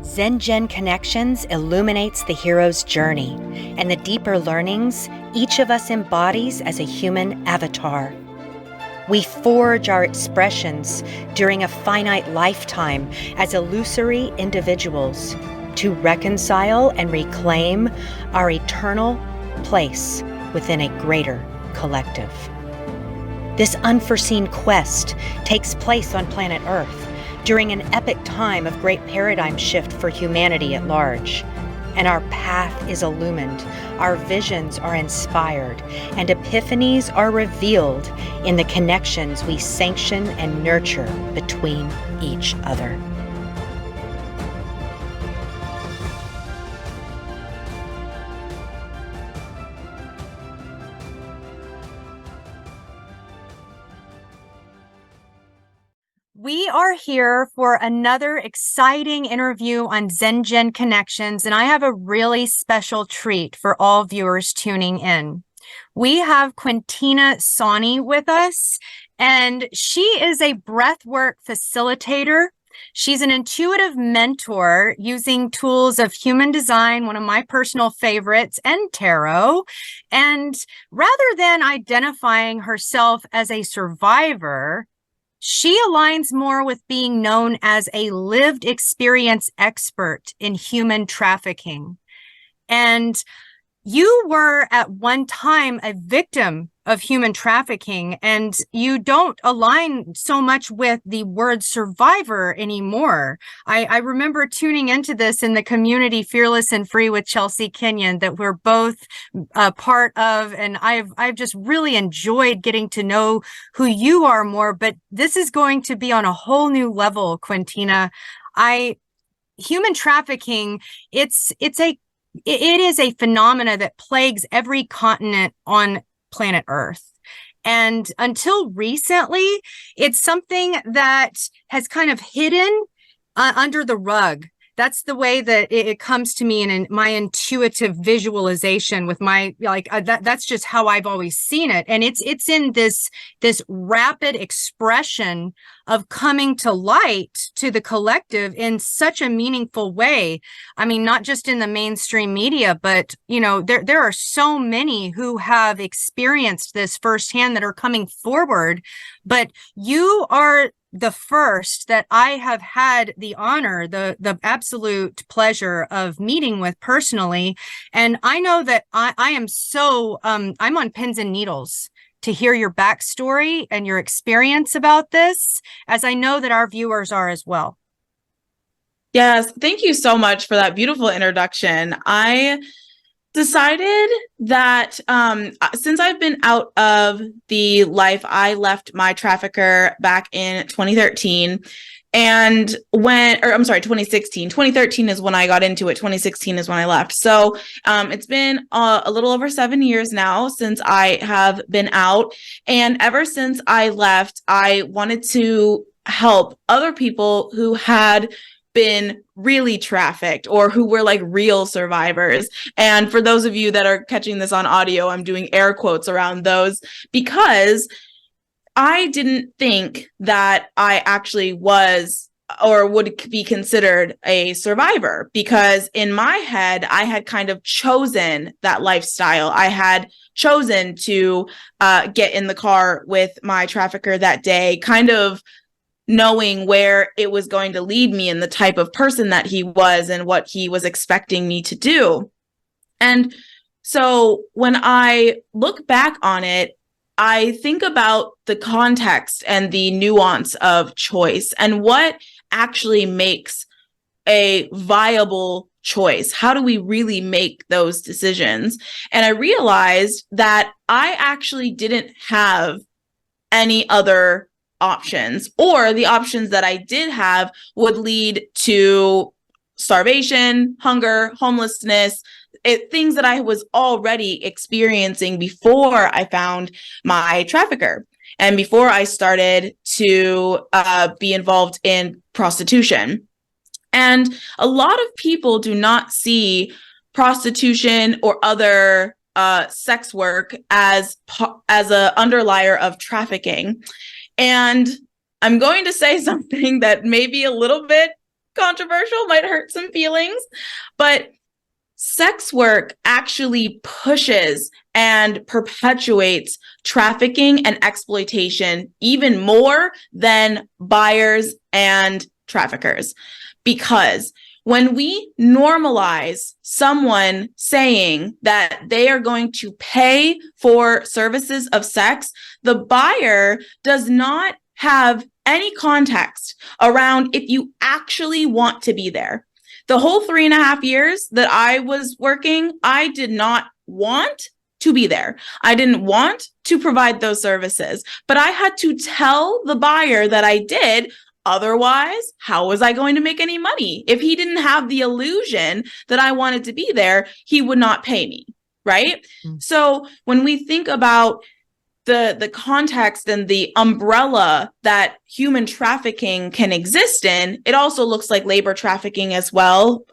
Zen Connections illuminates the hero's journey and the deeper learnings each of us embodies as a human avatar. We forge our expressions during a finite lifetime as illusory individuals to reconcile and reclaim our eternal place within a greater collective. This unforeseen quest takes place on planet Earth during an epic time of great paradigm shift for humanity at large. And our path is illumined, our visions are inspired, and epiphanies are revealed in the connections we sanction and nurture between each other. We are here for another exciting interview on Zen Connections, and I have a really special treat for all viewers tuning in. We have Quintina Sonnie with us, and she is a breathwork facilitator. She's an intuitive mentor using tools of human design, one of my personal favorites, and tarot. And rather than identifying herself as a survivor, she aligns more with being known as a lived experience expert in human trafficking. And you were at one time a victim of human trafficking, and you don't align so much with the word survivor anymore. I remember tuning into this in the community Fearless and Free with Chelsea Kenyon that we're both a part of, and I've just really enjoyed getting to know who you are more, but this is going to be on a whole new level, Quintina. Human trafficking, it is a phenomena that plagues every continent on planet Earth. And until recently, it's something that has kind of hidden under the rug. That's the way that it comes to me in my intuitive visualization with my, that's just how I've always seen it. And it's in this rapid expression of coming to light to the collective in such a meaningful way. I mean, not just in the mainstream media, but, there are so many who have experienced this firsthand that are coming forward. But you are the first that I have had the honor, the absolute pleasure of meeting with personally. And I know that I am so, I'm on pins and needles to hear your backstory and your experience about this, as I know that our viewers are as well. Yes, thank you so much for that beautiful introduction. I decided that since I've been out of the life, I left my trafficker back in 2013. And 2016. 2013 is when I got into it. 2016 is when I left. So it's been a little over 7 years now since I have been out. And ever since I left, I wanted to help other people who had been really trafficked or who were like real survivors. And for those of you that are catching this on audio, I'm doing air quotes around those because I didn't think that I actually was or would be considered a survivor, because in my head, I had kind of chosen that lifestyle. I had chosen to get in the car with my trafficker that day, kind of knowing where it was going to lead me and the type of person that he was and what he was expecting me to do. And so when I look back on it, I think about the context and the nuance of choice and what actually makes a viable choice. How do we really make those decisions? And I realized that I actually didn't have any other options, or the options that I did have would lead to starvation, hunger, homelessness, things that I was already experiencing before I found my trafficker and before I started to be involved in prostitution. And a lot of people do not see prostitution or other sex work as a underlier of trafficking. And I'm going to say something that may be a little bit controversial, might hurt some feelings, but sex work actually pushes and perpetuates trafficking and exploitation even more than buyers and traffickers. Because when we normalize someone saying that they are going to pay for services of sex, the buyer does not have any context around if you actually want to be there. The whole 3.5 years that I was working, I did not want to be there. I didn't want to provide those services, but I had to tell the buyer that I did. Otherwise, how was I going to make any money? If he didn't have the illusion that I wanted to be there, he would not pay me, right? Mm-hmm. So when we think about the context and the umbrella that human trafficking can exist in, it also looks like labor trafficking as well.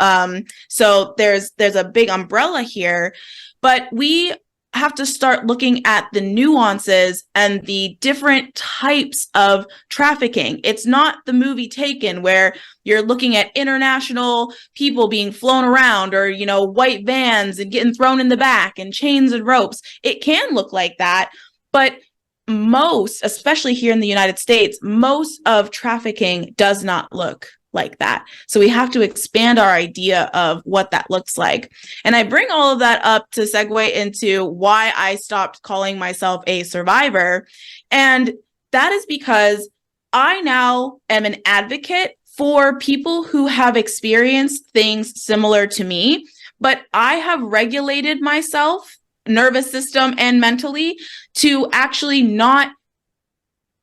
So there's a big umbrella here, but we have to start looking at the nuances and the different types of trafficking. It's not the movie Taken where you're looking at international people being flown around or, white vans and getting thrown in the back and chains and ropes. It can look like that. But most, especially here in the United States, most of trafficking does not look like that. So we have to expand our idea of what that looks like. And I bring all of that up to segue into why I stopped calling myself a survivor. And that is because I now am an advocate for people who have experienced things similar to me, but I have regulated myself, nervous system and mentally, to actually not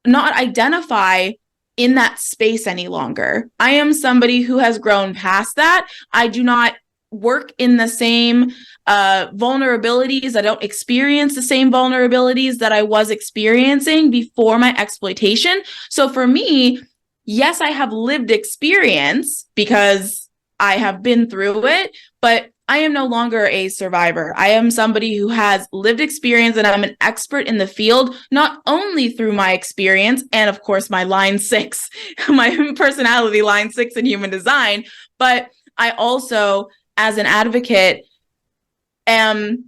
identify in that space any longer. I am somebody who has grown past that. I do not work in the same vulnerabilities. I don't experience the same vulnerabilities that I was experiencing before my exploitation. So for me, yes, I have lived experience because I have been through it, but I am no longer a survivor. I am somebody who has lived experience, and I'm an expert in the field, not only through my experience and, of course, my line 6, my personality line 6 in human design, but I also, as an advocate, am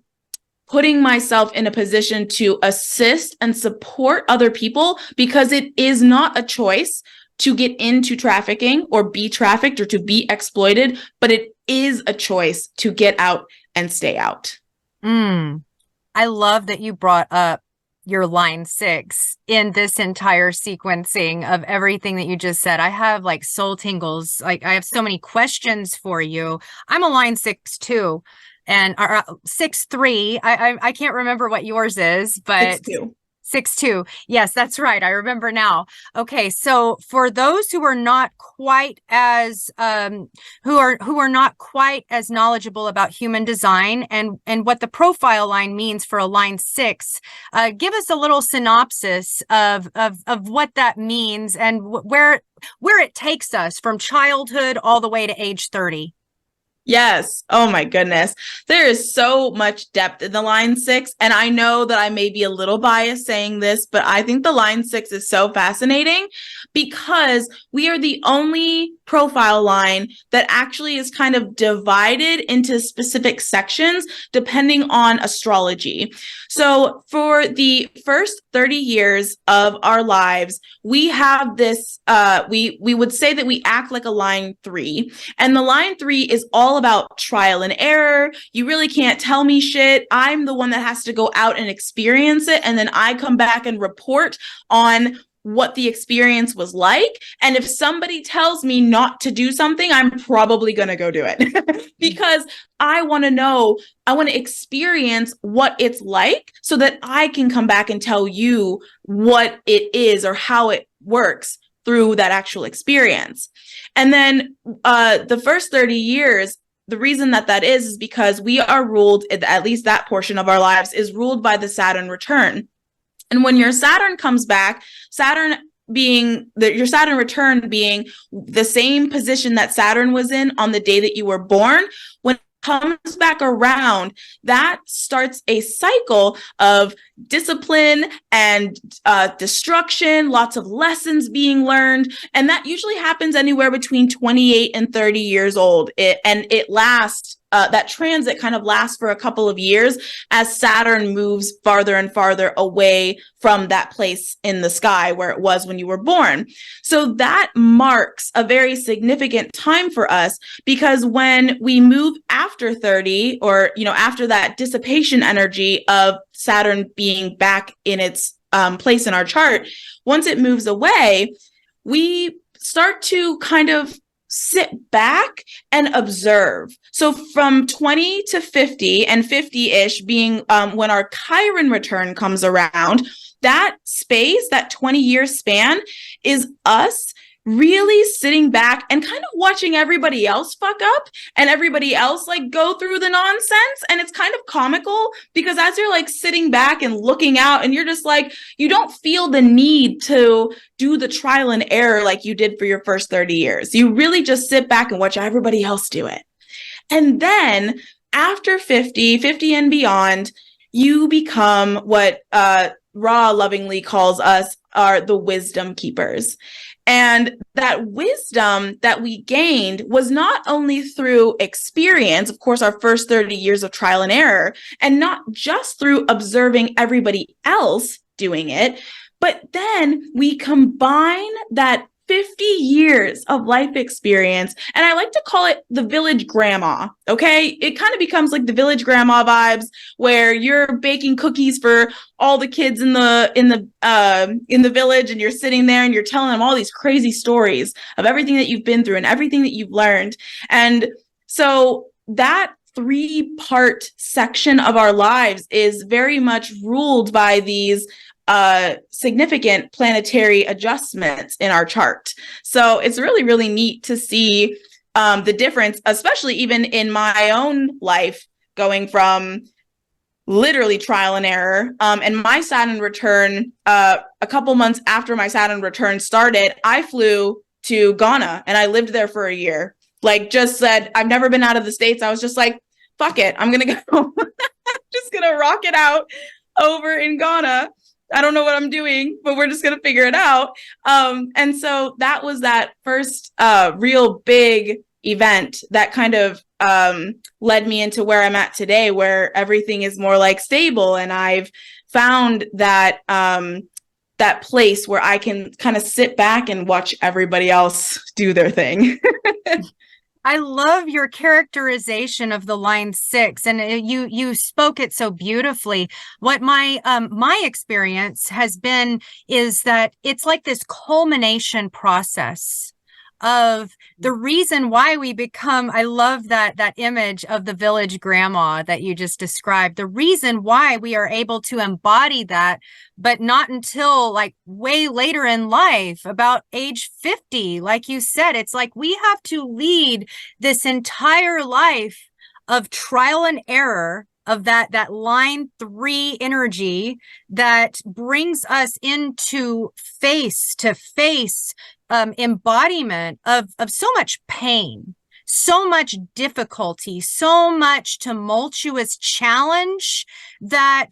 putting myself in a position to assist and support other people, because it is not a choice to get into trafficking or be trafficked or to be exploited, but it is a choice to get out and stay out. I love that you brought up your line 6 in this entire sequencing of everything that you just said. I have like soul tingles. Like, I have so many questions for you. I'm a line 6 too. And 6-3. I can't remember what yours is, but 6-2. 6-2. Yes, that's right. I remember now. Okay, so for those who are not quite as who are not quite as knowledgeable about human design and what the profile line means for a line 6, give us a little synopsis of what that means and where it takes us from childhood all the way to age 30. Yes. Oh my goodness. There is so much depth in the line 6. And I know that I may be a little biased saying this, but I think the line 6 is so fascinating because we are the only profile line that actually is kind of divided into specific sections depending on astrology. So for the first 30 years of our lives, we have this, we would say that we act like a line 3. And the line 3 is all about trial and error. You really can't tell me shit. I'm the one that has to go out and experience it. And then I come back and report on what the experience was like. And if somebody tells me not to do something, I'm probably going to go do it because I want to know, I want to experience what it's like so that I can come back and tell you what it is or how it works through that actual experience. And then the first 30 years, the reason that is because we are ruled, at least that portion of our lives is ruled by the Saturn return. And when your Saturn comes back, Saturn being your Saturn return being the same position that Saturn was in on the day that you were born, when comes back around, that starts a cycle of discipline and destruction, lots of lessons being learned. And that usually happens anywhere between 28 and 30 years old. It lasts. That transit kind of lasts for a couple of years as Saturn moves farther and farther away from that place in the sky where it was when you were born. So that marks a very significant time for us, because when we move after 30, or, after that dissipation energy of Saturn being back in its place in our chart, once it moves away, we start to kind of sit back and observe. So from 20 to 50, and 50-ish being when our Chiron return comes around, that space, that 20-year span, is us really sitting back and kind of watching everybody else fuck up and everybody else like go through the nonsense. And it's kind of comical, because as you're like sitting back and looking out, and you're just like, you don't feel the need to do the trial and error like you did for your first 30 years. You really just sit back and watch everybody else do it. And then after 50 and beyond, you become what Ra lovingly calls us are the wisdom keepers. And that wisdom that we gained was not only through experience, of course, our first 30 years of trial and error, and not just through observing everybody else doing it, but then we combine that 50 years of life experience. And I like to call it the village grandma. Okay. It kind of becomes like the village grandma vibes, where you're baking cookies for all the kids in the village, and you're sitting there and you're telling them all these crazy stories of everything that you've been through and everything that you've learned. And so that 3-part section of our lives is very much ruled by these significant planetary adjustments in our chart. So it's really, really neat to see the difference, especially even in my own life, going from literally trial and error. And my Saturn return, a couple months after my Saturn return started, I flew to Ghana and I lived there for a year. Like, just said, I've never been out of the States. I was just like, fuck it, I'm going to go. Just going to rock it out over in Ghana. I don't know what I'm doing, but we're just going to figure it out. And so that was that first real big event that kind of led me into where I'm at today, where everything is more like stable. And I've found that that place where I can kind of sit back and watch everybody else do their thing. I love your characterization of the line 6, and you spoke it so beautifully. What my experience has been is that it's like this culmination process of the reason why we become, I love that image of the village grandma that you just described, the reason why we are able to embody that, but not until like way later in life, about age 50. Like you said, it's like we have to lead this entire life of trial and error, of that line 3 energy that brings us into face to face embodiment of so much pain, so much difficulty, so much tumultuous challenge, that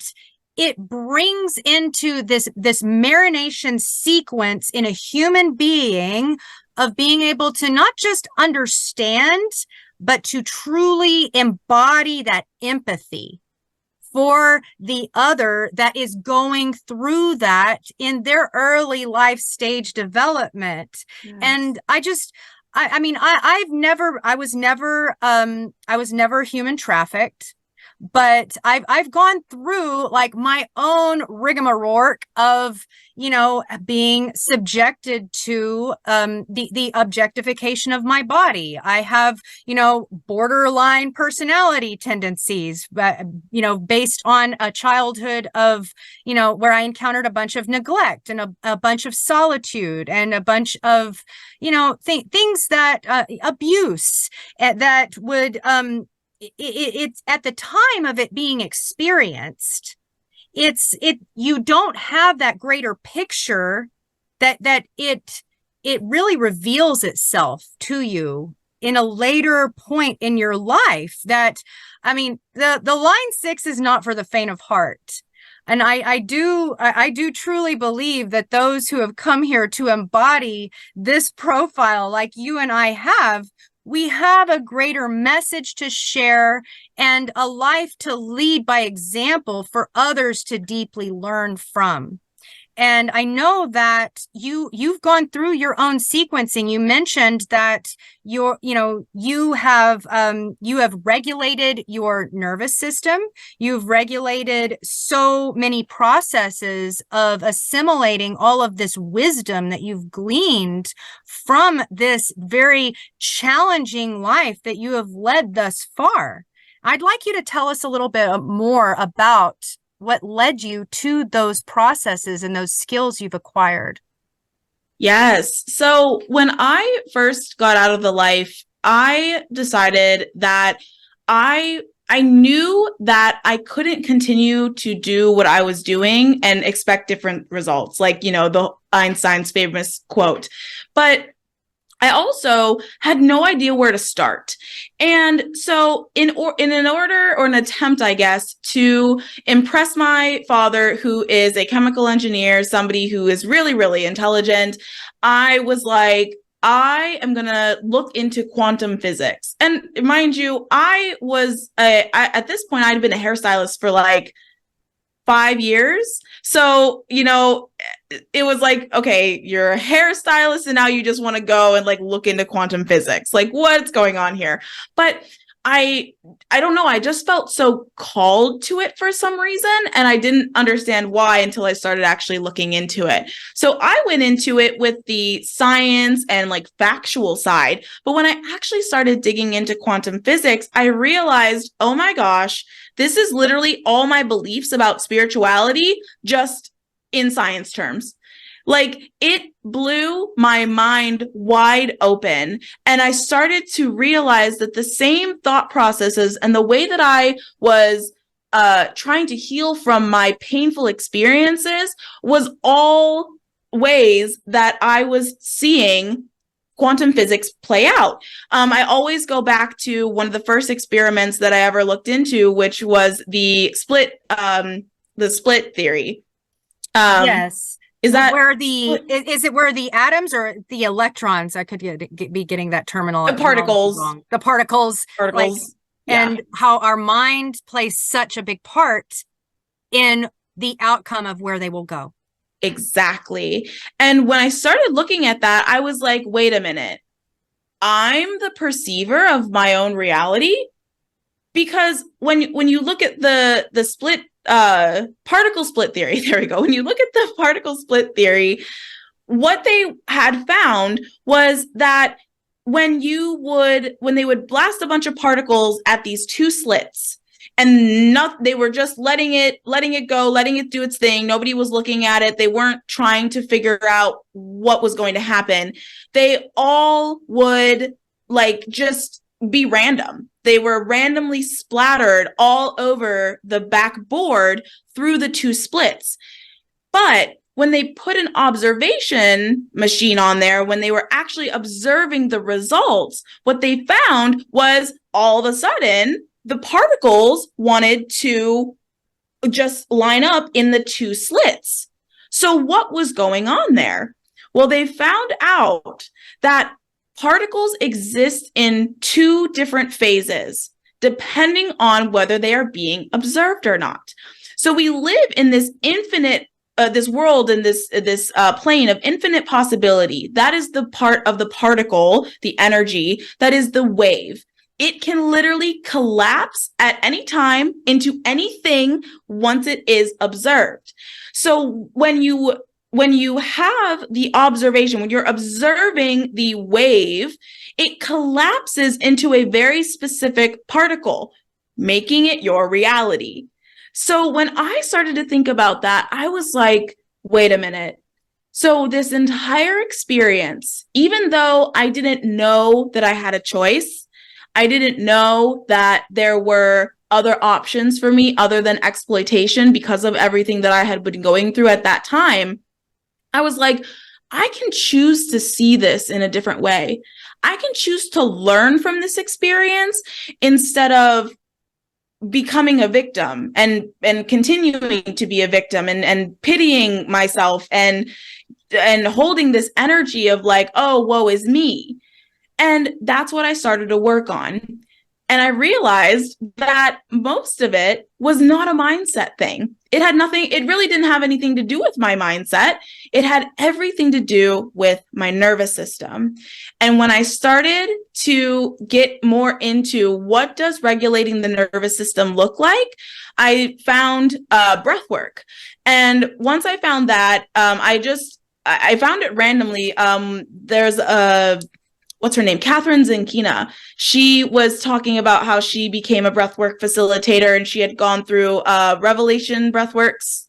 it brings into this marination sequence in a human being of being able to not just understand, but to truly embody that empathy for the other that is going through that in their early life stage development. Yes. And I was never human trafficked, but I've gone through like my own rigmarole of, being subjected to the objectification of my body. I have, borderline personality tendencies, based on a childhood of, where I encountered a bunch of neglect and a bunch of solitude and a bunch of, things that abuse that would it's at the time of it being experienced, you don't have that greater picture that it really reveals itself to you in a later point in your life that, I mean, the line 6 is not for the faint of heart. And I do truly believe that those who have come here to embody this profile like you and I have, we have a greater message to share and a life to lead by example for others to deeply learn from. And I know that you've gone through your own sequencing. You mentioned that you have regulated your nervous system. You've regulated so many processes of assimilating all of this wisdom that you've gleaned from this very challenging life that you have led thus far. I'd like you to tell us a little bit more about what led you to those processes and those skills you've acquired. Yes. So when I first got out of the life, I decided that I knew that I couldn't continue to do what I was doing and expect different results, like, the Einstein's famous quote. But I also had no idea where to start. And so in an order or an attempt, I guess, to impress my father, who is a chemical engineer, somebody who is really, really intelligent, I was like, I am going to look into quantum physics. And mind you, at this point, I'd been a hairstylist for like 5 years. So, it was like, okay, you're a hairstylist and now you just want to go and like look into quantum physics. Like, what's going on here? But I don't know. I just felt so called to it for some reason. And I didn't understand why until I started actually looking into it. So I went into it with the science and like factual side. But when I actually started digging into quantum physics, I realized, oh my gosh, this is literally all my beliefs about spirituality, just in science terms. Like, it blew my mind wide open. And I started to realize that the same thought processes and the way that I was trying to heal from my painful experiences was all ways that I was seeing quantum physics play out. I always go back to one of the first experiments that I ever looked into, which was the split theory. Yes. Is that is it where the atoms or the electrons? I could be getting that terminal particles wrong. The particles, like, yeah. And how our mind plays such a big part in the outcome of where they will go. Exactly. And when I started looking at that, I was like, wait a minute. I'm the perceiver of my own reality? Because when you look at the split particle split theory, there we go. When you look at the particle split theory, what they had found was that when they would blast a bunch of particles at these two slits, and they were just letting it go, letting it do its thing. Nobody was looking at it. They weren't trying to figure out what was going to happen. They all would like just be random. They were randomly splattered all over the backboard through the two splits. But when they put an observation machine on there, when they were actually observing the results, what they found was all of a sudden, the particles wanted to just line up in the two slits. So what was going on there? Well, they found out that particles exist in two different phases, depending on whether they are being observed or not. So we live in this infinite this world and this plane of infinite possibility. That is the part of the particle, the energy, that is the wave. It can literally collapse at any time into anything once it is observed. So when you have the observation, when you're observing the wave, it collapses into a very specific particle, making it your reality. So when I started to think about that, I was like, wait a minute. So this entire experience, even though I didn't know that I had a choice, I didn't know that there were other options for me other than exploitation because of everything that I had been going through at that time, I was like, I can choose to see this in a different way. I can choose to learn from this experience instead of becoming a victim and continuing to be a victim and pitying myself and holding this energy of like, oh, woe is me. And that's what I started to work on. And I realized that most of it was not a mindset thing. It had nothing, it really didn't have anything to do with my mindset. It had everything to do with my nervous system. And when I started to get more into what does regulating the nervous system look like, I found breath work. And once I found that, I found it randomly. There's a what's her name? Catherine Zenkina. She was talking about how she became a breathwork facilitator and she had gone through Revelation Breathworks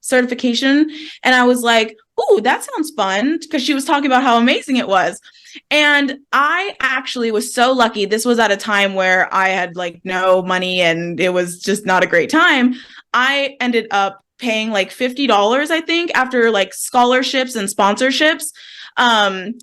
certification. And I was like, ooh, that sounds fun, because she was talking about how amazing it was. And I actually was so lucky. This was at a time where I had like no money and it was just not a great time. I ended up paying like $50, I think, after like scholarships and sponsorships,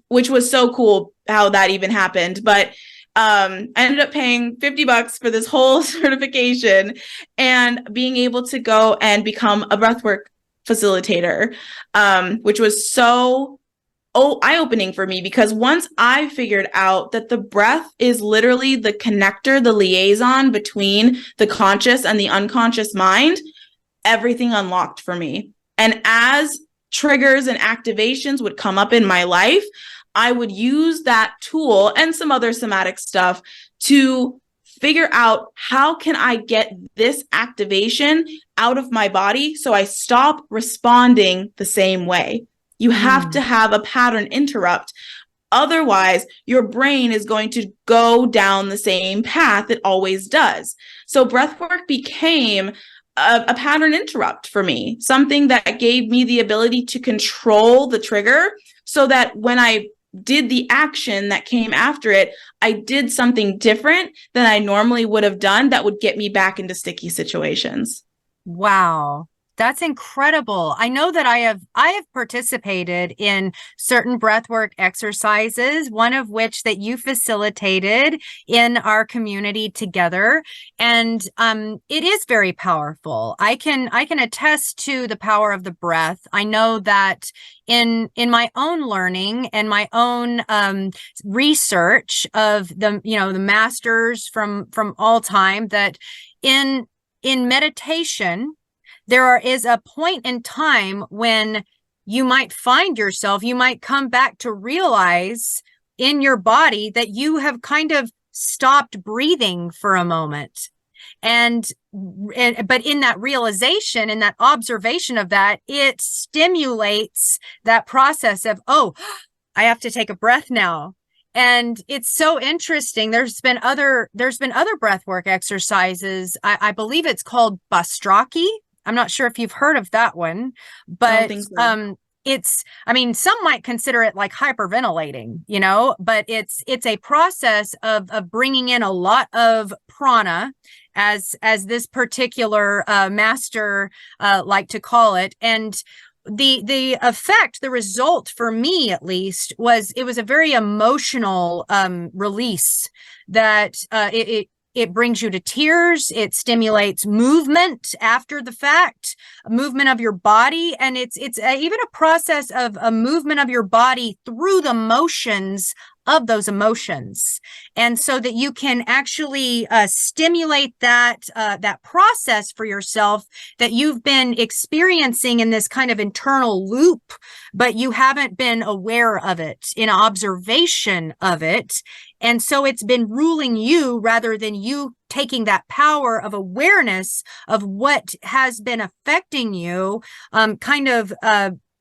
which was so cool how that even happened. But I ended up paying $50 for this whole certification and being able to go and become a breathwork facilitator, which was so eye-opening for me, because once I figured out that the breath is literally the connector, the liaison between the conscious and the unconscious mind, everything unlocked for me. And as triggers and activations would come up in my life, I would use that tool and some other somatic stuff to figure out how can I get this activation out of my body so I stop responding the same way. You have to have a pattern interrupt. Otherwise, your brain is going to go down the same path it always does. So breathwork became a pattern interrupt for me, something that gave me the ability to control the trigger so that when I did the action that came after it, I did something different than I normally would have done that would get me back into sticky situations. Wow. That's incredible. I know that I have participated in certain breathwork exercises, one of which that you facilitated in our community together. And it is very powerful. I can attest to the power of the breath. I know that in my own learning and my own research of the masters from all time, that in meditation is a point in time when you might find yourself, you might come back to realize in your body that you have kind of stopped breathing for a moment. But in that realization, in that observation of that, it stimulates that process of, oh, I have to take a breath now. And it's so interesting. There's been other breathwork exercises. I believe it's called Bastraki. I'm not sure if you've heard of that one, but so. Some might consider it like hyperventilating, but it's a process of bringing in a lot of prana, as this particular master like to call it. And the effect, the result for me at least, was it was a very emotional release that it brings you to tears. It stimulates movement after the fact, a movement of your body. And it's even a process of a movement of your body through the motions of those emotions. And so that you can actually stimulate that process for yourself that you've been experiencing in this kind of internal loop, but you haven't been aware of it, in observation of it. And so it's been ruling you rather than you taking that power of awareness of what has been affecting you,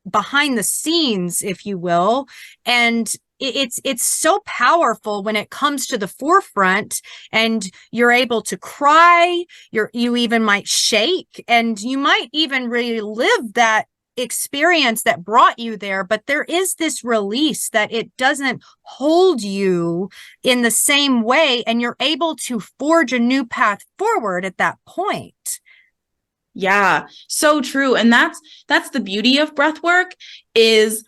behind the scenes, if you will. And it's so powerful when it comes to the forefront, and you're able to cry, you even might shake, and you might even relive that experience that brought you there. But there is this release that it doesn't hold you in the same way, and you're able to forge a new path forward at that point. Yeah, so true. And that's the beauty of breath work, is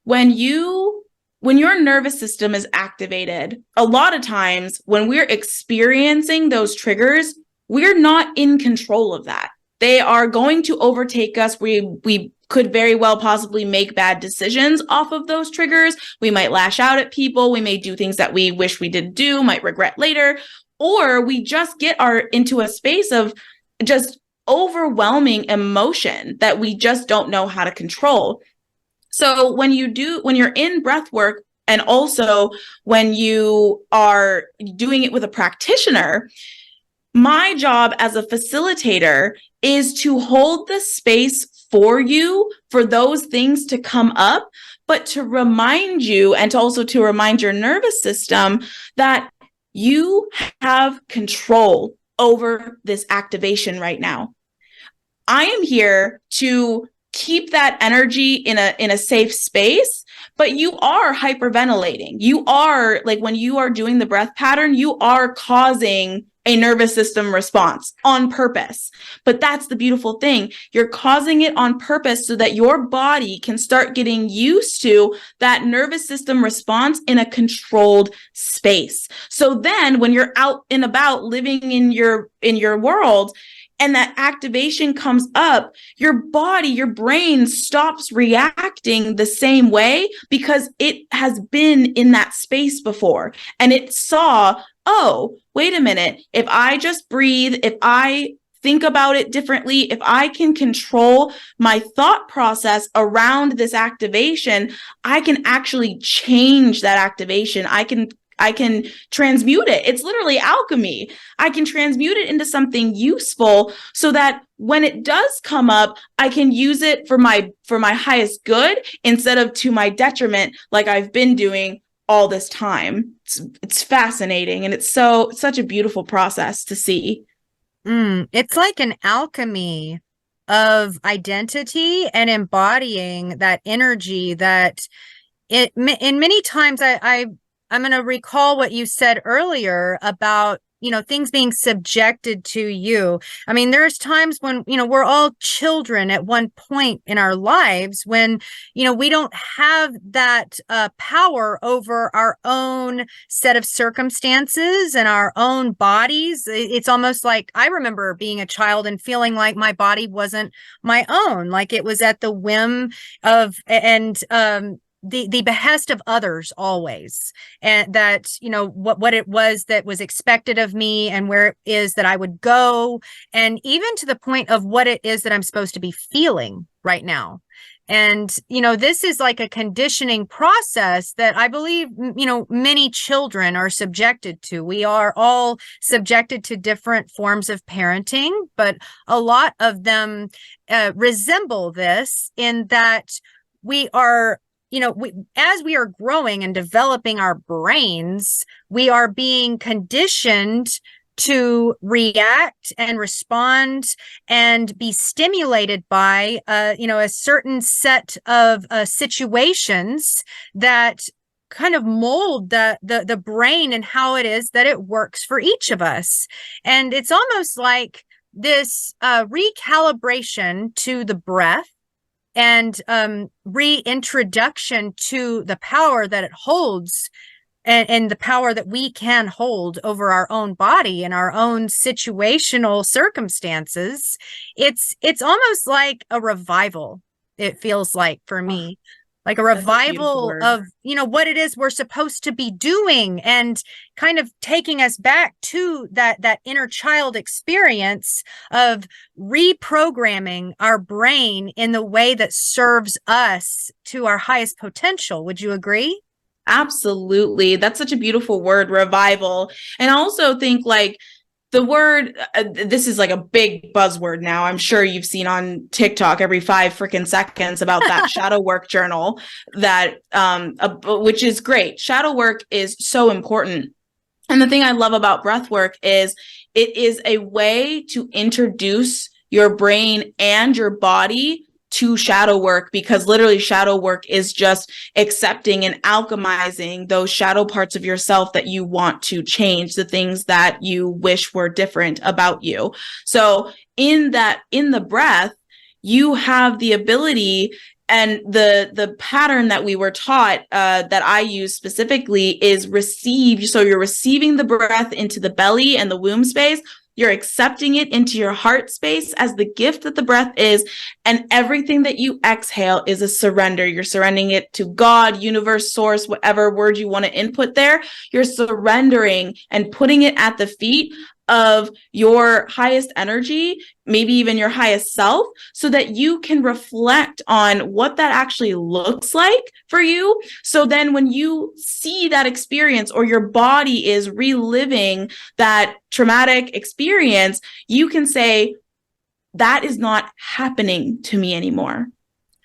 when your nervous system is activated, a lot of times when we're experiencing those triggers, we're not in control of that. They are going to overtake us. We could very well possibly make bad decisions off of those triggers. We might lash out at people. We may do things that we wish we didn't do, might regret later, or we just get into a space of just overwhelming emotion that we just don't know how to control. So when you're in breath work, and also when you are doing it with a practitioner, my job as a facilitator is to hold the space for you for those things to come up, but to remind you, and to remind your nervous system that you have control over this activation right now. I am here to keep that energy in a safe space, but you are hyperventilating. You are, like, when you are doing the breath pattern, you are causing a nervous system response on purpose. But that's the beautiful thing. You're causing it on purpose so that your body can start getting used to that nervous system response in a controlled space. So then when you're out and about living in your world, and that activation comes up, your body, your brain stops reacting the same way because it has been in that space before. And it saw, oh, wait a minute, if I just breathe, if I think about it differently, if I can control my thought process around this activation, I can actually change that activation. I can transmute it. It's literally alchemy. I can transmute it into something useful so that when it does come up, I can use it for my highest good instead of to my detriment, like I've been doing all this time. It's fascinating, and it's such a beautiful process to see. It's like an alchemy of identity and embodying that energy that in many times I'm going to recall what you said earlier about, things being subjected to you. I mean, there's times when, we're all children at one point in our lives when, we don't have that power over our own set of circumstances and our own bodies. It's almost like I remember being a child and feeling like my body wasn't my own, like it was at the whim of, and the behest of others always, and that what it was that was expected of me and where it is that I would go, and even to the point of what it is that I'm supposed to be feeling right now. And this is like a conditioning process that I believe many children are subjected to. We are all subjected to different forms of parenting, but a lot of them resemble this in that we are, as we are growing and developing our brains, we are being conditioned to react and respond and be stimulated by, a certain set of situations that kind of mold the brain and how it is that it works for each of us. And it's almost like this recalibration to the breath and reintroduction to the power that it holds, and the power that we can hold over our own body and our own situational circumstances. It's almost like a revival. It feels like for me, like a revival of, what it is we're supposed to be doing, and kind of taking us back to that inner child experience of reprogramming our brain in the way that serves us to our highest potential. Would you agree? Absolutely. That's such a beautiful word, revival. And I also think, like, the word, this is like a big buzzword now. I'm sure you've seen on TikTok every 5 freaking seconds about that shadow work journal, that which is great. Shadow work is so important. And the thing I love about breath work is it is a way to introduce your brain and your body to shadow work, because literally shadow work is just accepting and alchemizing those shadow parts of yourself that you want to change, the things that you wish were different about you. So in the breath, you have the ability And the pattern that we were taught, that I use specifically, is receive. So you're receiving the breath into the belly and the womb space. You're accepting it into your heart space as the gift that the breath is. And everything that you exhale is a surrender. You're surrendering it to God, universe, source, whatever word you want to input there. You're surrendering and putting it at the feet of your highest energy, maybe even your highest self, so that you can reflect on what that actually looks like for you. So then when you see that experience, or your body is reliving that traumatic experience, you can say, that is not happening to me anymore.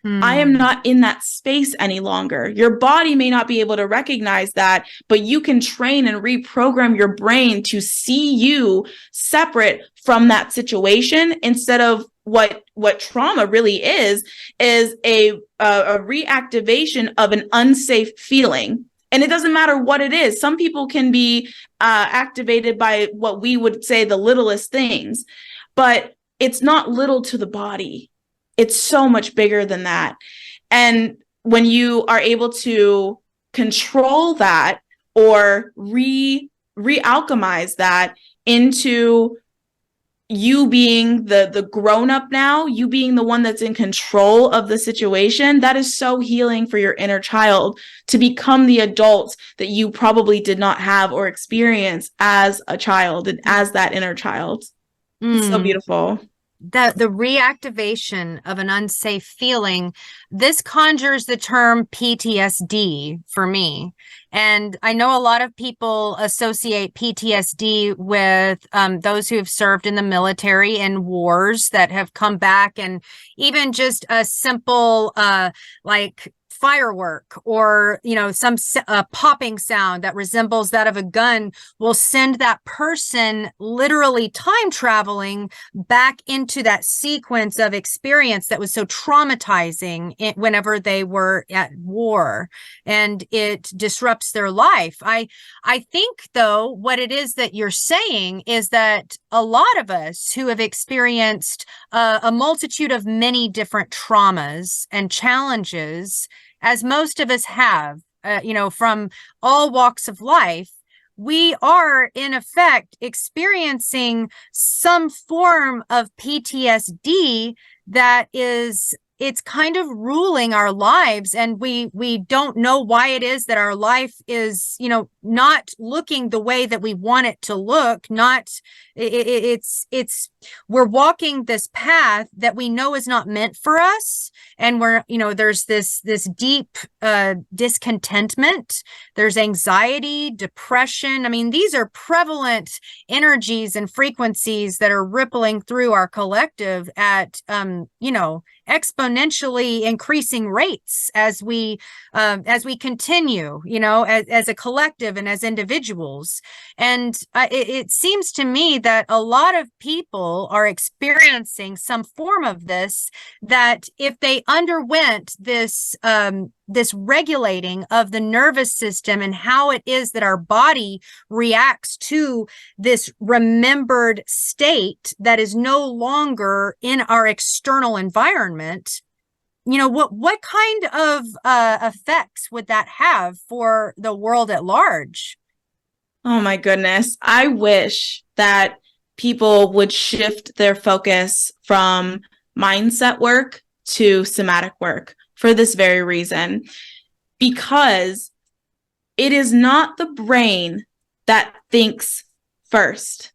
I am not in that space any longer. Your body may not be able to recognize that, but you can train and reprogram your brain to see you separate from that situation, instead of what trauma really is a reactivation of an unsafe feeling. And it doesn't matter what it is. Some people can be activated by what we would say the littlest things, but it's not little to the body. It's so much bigger than that. And when you are able to control that, or re-alchemize that into you being the grown-up now, you being the one that's in control of the situation, that is so healing for your inner child, to become the adult that you probably did not have or experience as a child and as that inner child. It's so beautiful. The reactivation of an unsafe feeling, this conjures the term PTSD for me. And I know a lot of people associate PTSD with those who have served in the military and wars that have come back, and even just a simple like firework, or some popping sound that resembles that of a gun will send that person literally time traveling back into that sequence of experience that was so traumatizing whenever they were at war, and it disrupts their life. I think, though, what it is that you're saying is that a lot of us who have experienced a multitude of many different traumas and challenges, as most of us have, from all walks of life, we are in effect experiencing some form of PTSD that it's kind of ruling our lives, and we don't know why it is that our life is, not looking the way that we want it to look. We're walking this path that we know is not meant for us, and there's this deep discontentment. There's anxiety, depression. I mean, these are prevalent energies and frequencies that are rippling through our collective at exponentially increasing rates as we continue, as a collective and as individuals. And it seems to me that a lot of people are experiencing some form of this, that if they underwent this regulating of the nervous system and how it is that our body reacts to this remembered state that is no longer in our external environment, what kind of effects would that have for the world at large? Oh my goodness. I wish that people would shift their focus from mindset work to somatic work, for this very reason, because it is not the brain that thinks first.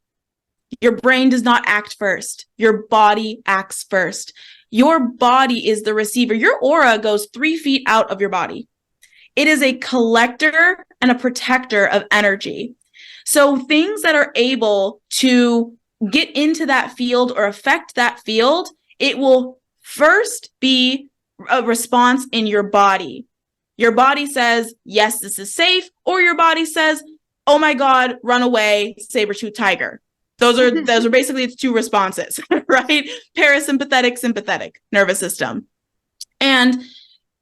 Your brain does not act first. Your body acts first. Your body is the receiver. Your aura goes 3 feet out of your body. It is a collector and a protector of energy. So things that are able to get into that field or affect that field, it will first be a response in your body. Your body says, yes, this is safe, or your body says, oh my God, run away, saber-toothed tiger. Those are basically the two responses, right? Parasympathetic, sympathetic nervous system. And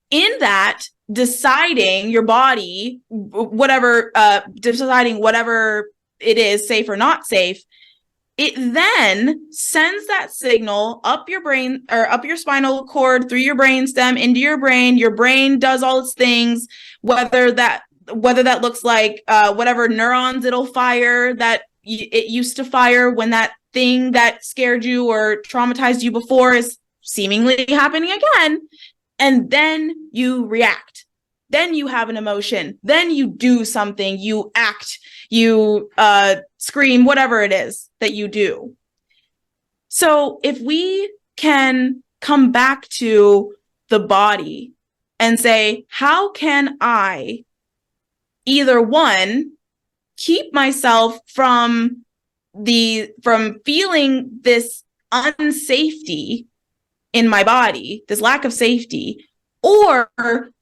in that, deciding your body, deciding whatever it is, safe or not safe, it then sends that signal up your brain or up your spinal cord through your brain stem into your brain. Your brain does all its things, whether that looks like whatever neurons it'll fire that it used to fire when that thing that scared you or traumatized you before is seemingly happening again. And then you react. Then you have an emotion. Then you do something. You act. You scream, whatever it is that you do. So if we can come back to the body and say, how can I either one, keep myself from feeling this unsafety in my body, this lack of safety, or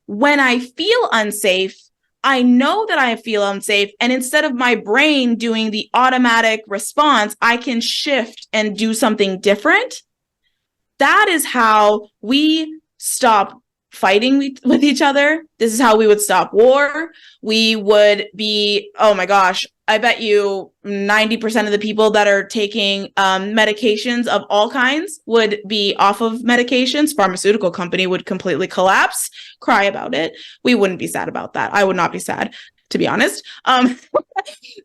when I feel unsafe, I know that I feel unsafe. And instead of my brain doing the automatic response, I can shift and do something different. That is how we stop fighting with each other. This is how we would stop war. We would be, oh my gosh, I bet you 90% of the people that are taking medications of all kinds would be off of medications. Pharmaceutical company would completely collapse, cry about it. We wouldn't be sad about that. I would not be sad, to be honest.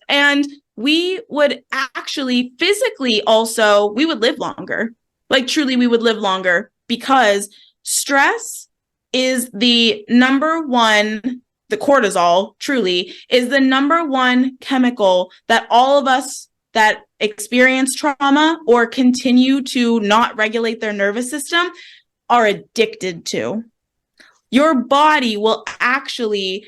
And we would actually physically also, we would live longer. Like truly, we would live longer because stress is the cortisol truly is the number one chemical that all of us that experience trauma or continue to not regulate their nervous system are addicted to. Your body will actually,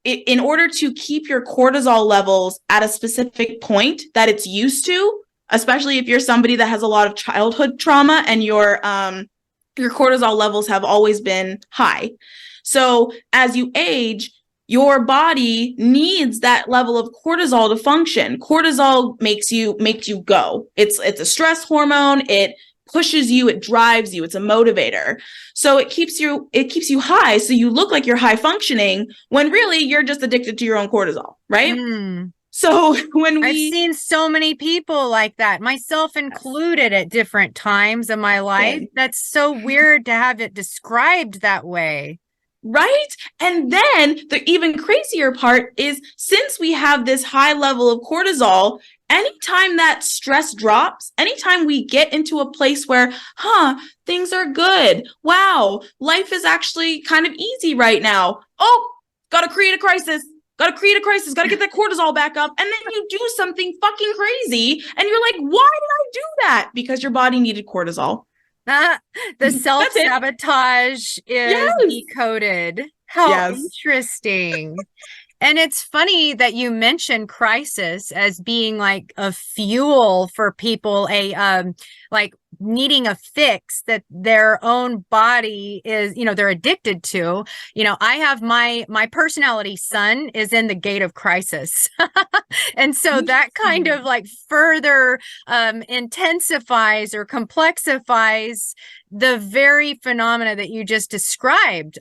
in order to keep your cortisol levels at a specific point that it's used to, especially if you're somebody that has a lot of childhood trauma and your cortisol levels have always been high. So as you age, your body needs that level of cortisol to function. Cortisol makes you go. It's a stress hormone. It pushes you, it drives you, it's a motivator. So it keeps you high. So you look like you're high functioning when really you're just addicted to your own cortisol, right? Mm. So I've seen so many people like that, myself included, at different times in my life. That's so weird to have it described that way. Right? And then the even crazier part is since we have this high level of cortisol, anytime that stress drops, anytime we get into a place where, things are good. Wow, life is actually kind of easy right now. Oh, gotta create a crisis. Gotta get that cortisol back up. And then you do something fucking crazy. And you're like, why did I do that? Because your body needed cortisol. The self-sabotage is decoded. How interesting. And it's funny that you mentioned crisis as being like a fuel for people, like needing a fix that their own body is, they're addicted to. I have my personality sun is in the gate of crisis. And so that kind of like further intensifies or complexifies the very phenomena that you just described.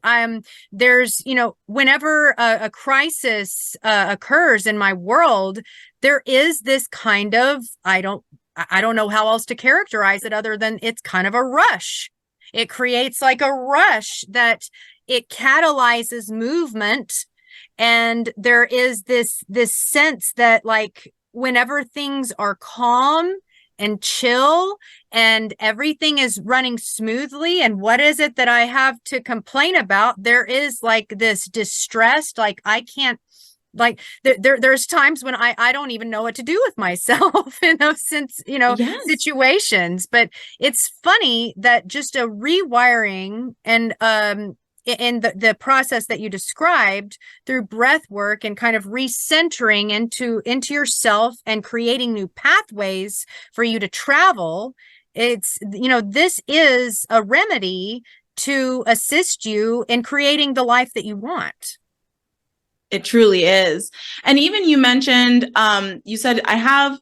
There's, whenever a crisis occurs in my world, there is this kind of, I don't know how else to characterize it other than it's kind of a rush. It creates like a rush that it catalyzes movement. And there is this sense that like whenever things are calm and chill and everything is running smoothly, and what is it that I have to complain about? There is like this distress, like I can't, like there's times when I don't even know what to do with myself in those situations. But it's funny that just a rewiring and in the process that you described through breath work and kind of recentering into yourself and creating new pathways for you to travel, it's, this is a remedy to assist you in creating the life that you want. It truly is. And even you mentioned, you said, I have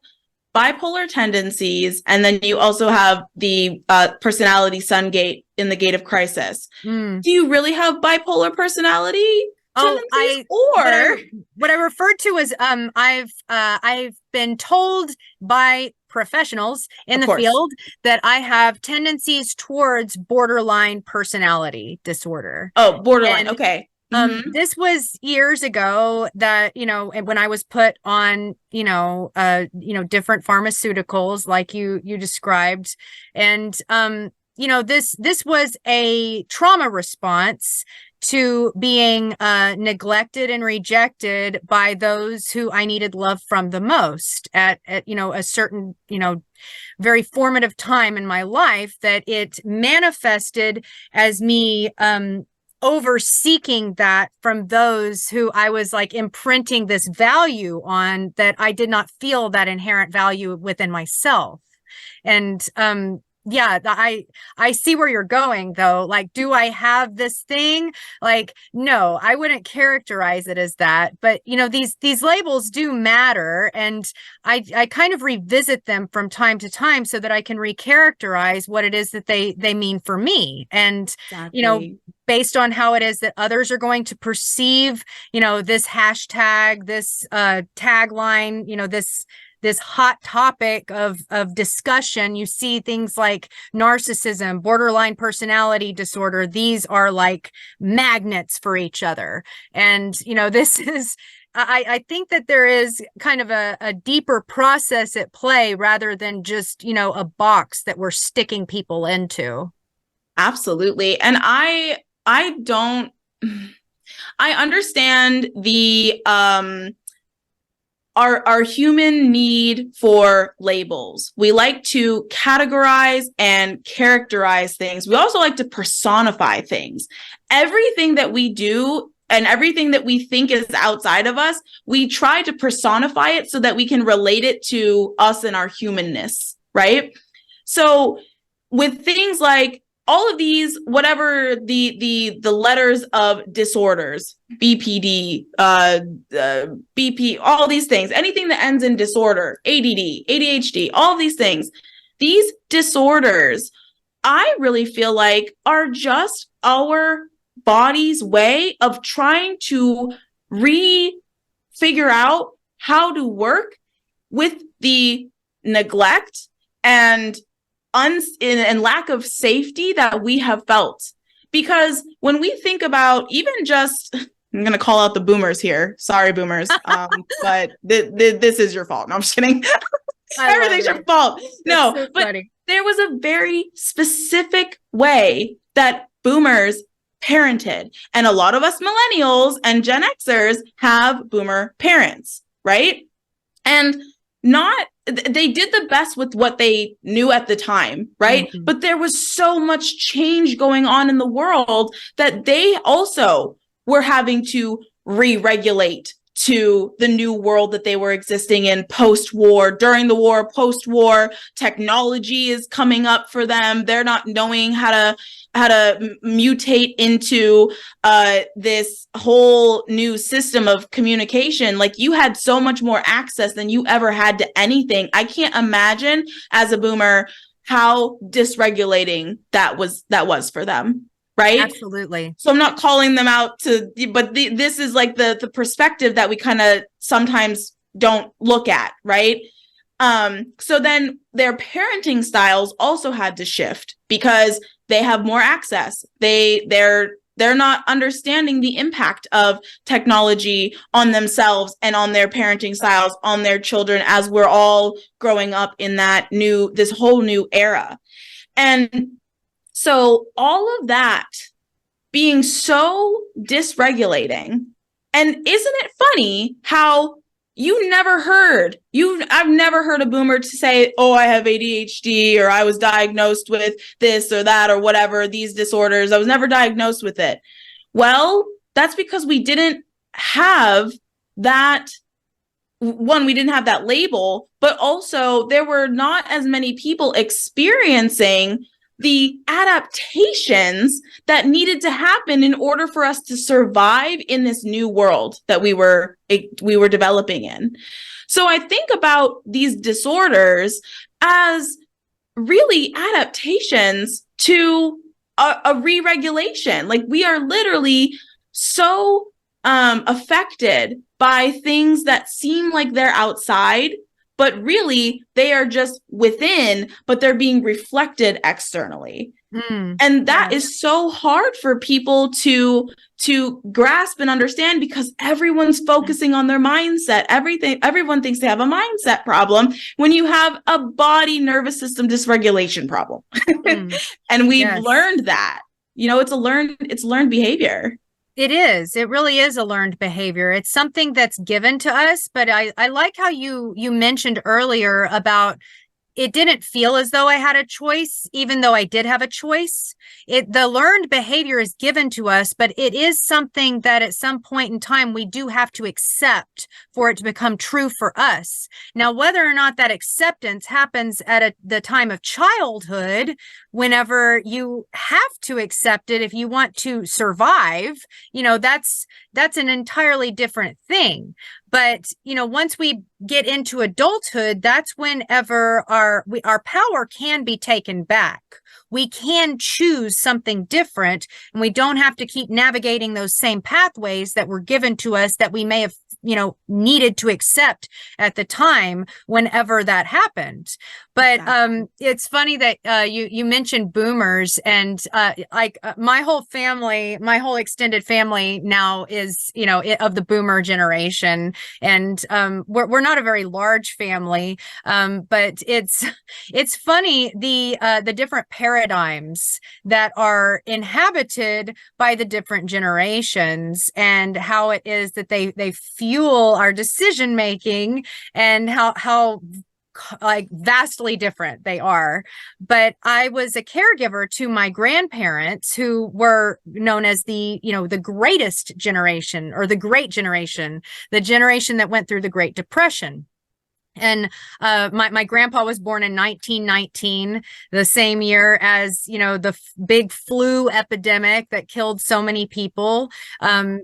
bipolar tendencies, and then you also have the personality sun gate in the gate of crisis. Do you really have bipolar personality? Oh, tendencies, what I or what I referred to as I've been told by professionals in of the course. field that I have tendencies towards borderline personality disorder. Oh, borderline. And Okay. Hmm. this was years ago that, when I was put on, different pharmaceuticals like you described. And this was a trauma response to being neglected and rejected by those who I needed love from the most at a certain, very formative time in my life, that it manifested as me over seeking that from those who I was like imprinting this value on, that I did not feel that inherent value within myself. And yeah, I see where you're going though. Like, do I have this thing? Like, no, I wouldn't characterize it as that. But these labels do matter, and I kind of revisit them from time to time so that I can recharacterize what it is that they mean for me. And you know, Exactly. based on how it is that others are going to perceive, this hashtag, this tagline, this hot topic of discussion. You see things like narcissism, borderline personality disorder. These are like magnets for each other. And, this is, I think that there is kind of a deeper process at play rather than just, a box that we're sticking people into. Absolutely. And I don't I understand the our human need for labels. We like to categorize and characterize things. We also like to personify things. Everything that we do and everything that we think is outside of us, we try to personify it so that we can relate it to us and our humanness, right? So with things like all of these, whatever the letters of disorders, BPD, BP, all these things, anything that ends in disorder, ADD, ADHD, all these things, these disorders, I really feel like are just our body's way of trying to figure out how to work with the neglect and and lack of safety that we have felt. Because when we think about even just, I'm going to call out the boomers here. Sorry, boomers. But this is your fault. No, I'm just kidding. Everything's your fault. No, so but funny. there was a very specific way that boomers parented. And a lot of us millennials and Gen Xers have boomer parents, right? And not they did the best with what they knew at the time, right? Mm-hmm. But there was so much change going on in the world that they also were having to re-regulate to the new world that they were existing in post-war, during the war, post-war. Technology is coming up for them. They're not knowing how to mutate into this whole new system of communication. Like, you had so much more access than you ever had to anything. I can't imagine as a boomer how dysregulating that was for them. Right. Absolutely. So I'm not calling them out but this is like the perspective that we kind of sometimes don't look at. Right. So then their parenting styles also had to shift because they have more access. They're not understanding the impact of technology on themselves and on their parenting styles, on their children, as we're all growing up in this whole new era. And so all of that being so dysregulating. And isn't it funny how I've never heard a boomer to say, oh, I have ADHD, or I was diagnosed with this or that or whatever, these disorders. I was never diagnosed with it. Well, that's because we didn't have that. One, we didn't have that label, but also there were not as many people experiencing the adaptations that needed to happen in order for us to survive in this new world that we were developing in. So I think about these disorders as really adaptations to a re-regulation. Like, we are literally so affected by things that seem like they're outside, but really they are just within, but they're being reflected externally. And that is so hard for people to grasp and understand, because everyone's focusing on their mindset. Everyone thinks they have a mindset problem when you have a body nervous system dysregulation problem. And we've learned that, it's learned behavior. It is. It really is a learned behavior. It's something that's given to us, but I like how you mentioned earlier about it didn't feel as though I had a choice, even though I did have a choice. The learned behavior is given to us, but it is something that at some point in time we do have to accept for it to become true for us. Now, whether or not that acceptance happens at the time of childhood, whenever you have to accept it if you want to survive, that's an entirely different thing. But, once we get into adulthood, that's whenever our power can be taken back. We can choose something different, and we don't have to keep navigating those same pathways that were given to us that we may have needed to accept at the time whenever that happened. But it's funny that you mentioned boomers, and my whole family, my whole extended family now is of the boomer generation, and we're not a very large family, but it's funny the different paradigms that are inhabited by the different generations, and how it is that they fuel our decision making, and how like vastly different they are. But I was a caregiver to my grandparents, who were known as the greatest generation, or the great generation, the generation that went through the Great Depression. And my grandpa was born in 1919, the same year as, the big flu epidemic that killed so many people. And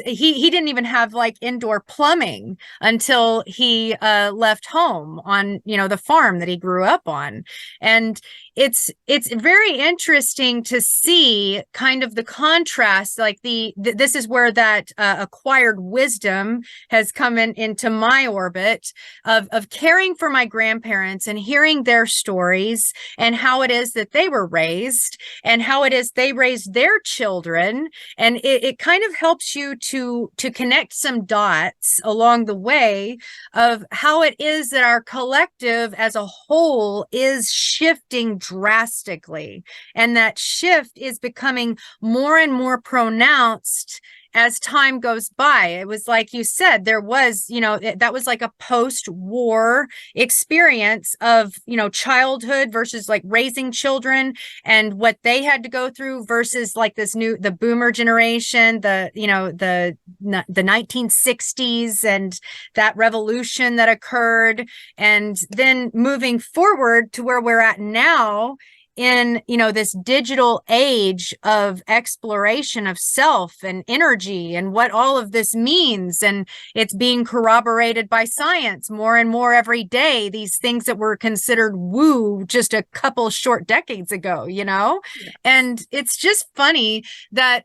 he didn't even have like indoor plumbing until he left home on, the farm that he grew up on. And it's very interesting to see kind of the contrast, like this is where that acquired wisdom has come into my orbit of caring for my grandparents and hearing their stories, and how it is that they were raised, and how it is they raised their children. And it kind of helps you to connect some dots along the way of how it is that our collective as a whole is shifting drastically. And that shift is becoming more and more pronounced as time goes by. It was like you said, there was, that was like a post-war experience of, childhood versus like raising children and what they had to go through, versus like the boomer generation, the 1960s and that revolution that occurred. And then moving forward to where we're at now, in this digital age of exploration of self and energy, and what all of this means. And it's being corroborated by science more and more every day, these things that were considered woo just a couple short decades ago. Yes. And it's just funny that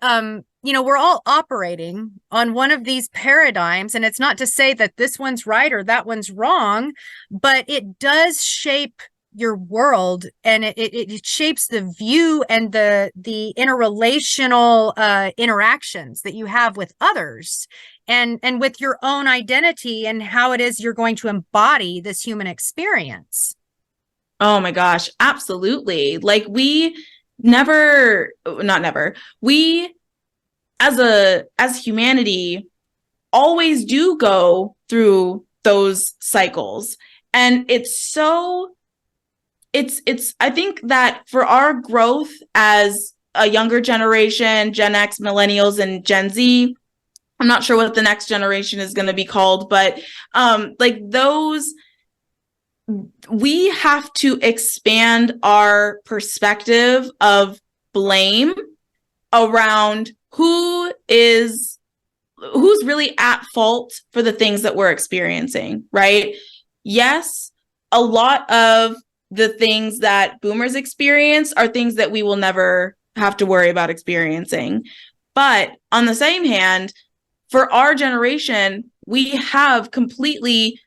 we're all operating on one of these paradigms, and it's not to say that this one's right or that one's wrong, but it does shape your world, and it shapes the view and the interrelational interactions that you have with others, and with your own identity, and how it is you're going to embody this human experience. Oh my gosh, absolutely. Like we as humanity always do go through those cycles. And I think that for our growth as a younger generation, Gen X, millennials, and Gen Z, I'm not sure what the next generation is going to be called, but we have to expand our perspective of blame around who's really at fault for the things that we're experiencing, right? Yes, a lot of the things that boomers experience are things that we will never have to worry about experiencing. But on the same hand, for our generation, we have completely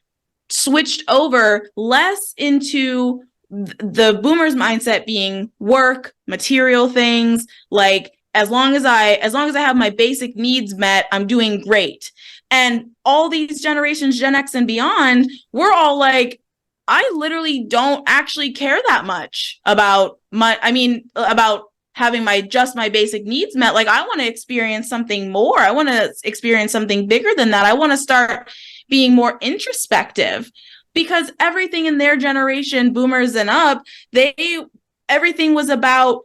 switched over less into the boomers mindset being work, material things, like as long as I have my basic needs met, I'm doing great. And all these generations, Gen X and beyond, we're all like, I literally don't actually care that much about about having my basic needs met. Like, I want to experience something more. I want to experience something bigger than that. I want to start being more introspective, because everything in their generation, boomers and up, everything was about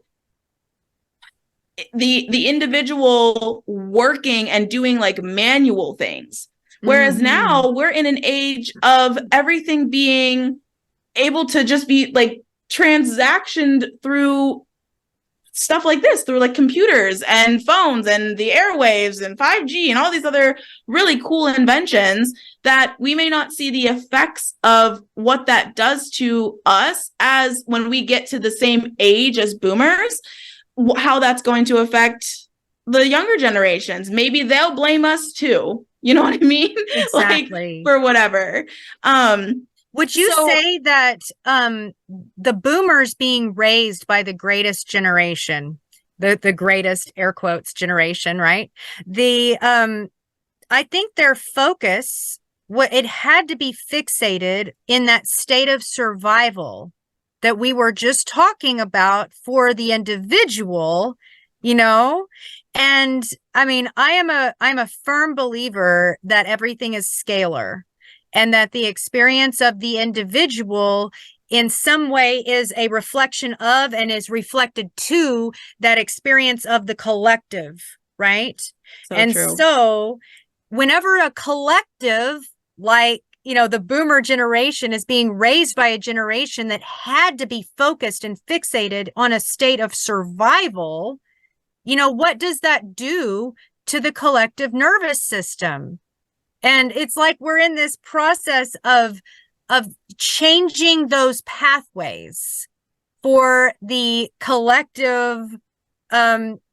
the individual working and doing like manual things. Whereas now we're in an age of everything being able to just be like transactioned through stuff like this, through like computers and phones and the airwaves and 5G and all these other really cool inventions that we may not see the effects of what that does to us as when we get to the same age as boomers, how that's going to affect the younger generations. Maybe they'll blame us too. You know what I mean? Exactly. Like, for whatever. Would you say that the boomers being raised by the greatest generation, the greatest air quotes generation, right? I think their focus, it had to be fixated in that state of survival that we were just talking about for the individual, you know? And I mean, I'm a firm believer that everything is scalar, and that the experience of the individual in some way is a reflection of and is reflected to that experience of the collective, right? So whenever a collective, like, the boomer generation, is being raised by a generation that had to be focused and fixated on a state of survival, what does that do to the collective nervous system? And it's like we're in this process of changing those pathways for the collective, for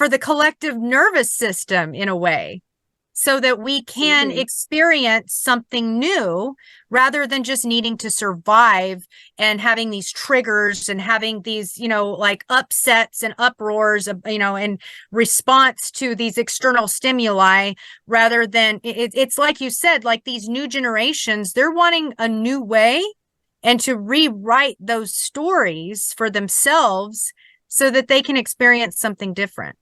the collective nervous system, in a way, so that we can experience something new rather than just needing to survive and having these triggers and having these, like upsets and uproars, in response to these external stimuli, rather than it's like you said, like these new generations, they're wanting a new way and to rewrite those stories for themselves so that they can experience something different.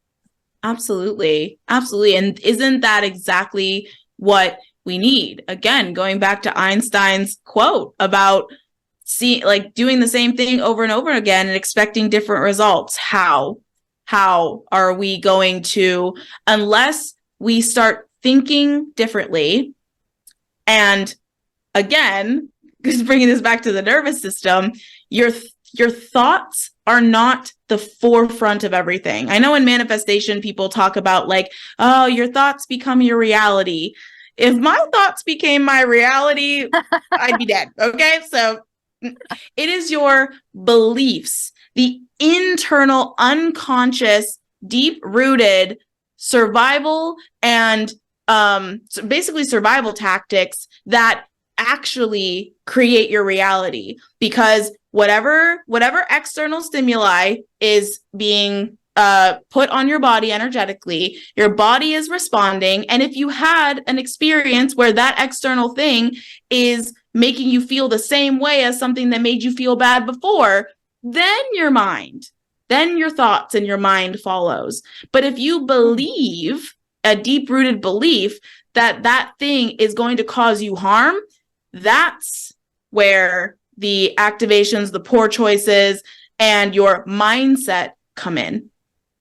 Absolutely. Absolutely. And isn't that exactly what we need? Again, going back to Einstein's quote about doing the same thing over and over again and expecting different results. How are we going to, unless we start thinking differently? And again, just bringing this back to the nervous system, your thoughts are not the forefront of everything. I know in manifestation, people talk about like, oh, your thoughts become your reality. If my thoughts became my reality, I'd be dead. Okay. So it is your beliefs, the internal, unconscious, deep-rooted survival and so basically survival tactics that actually create your reality, because whatever external stimuli is being put on your body energetically, your body is responding. And if you had an experience where that external thing is making you feel the same way as something that made you feel bad before, then your thoughts and your mind follows. But if you believe a deep-rooted belief that that thing is going to cause you harm, that's where the activations, the poor choices, and your mindset come in.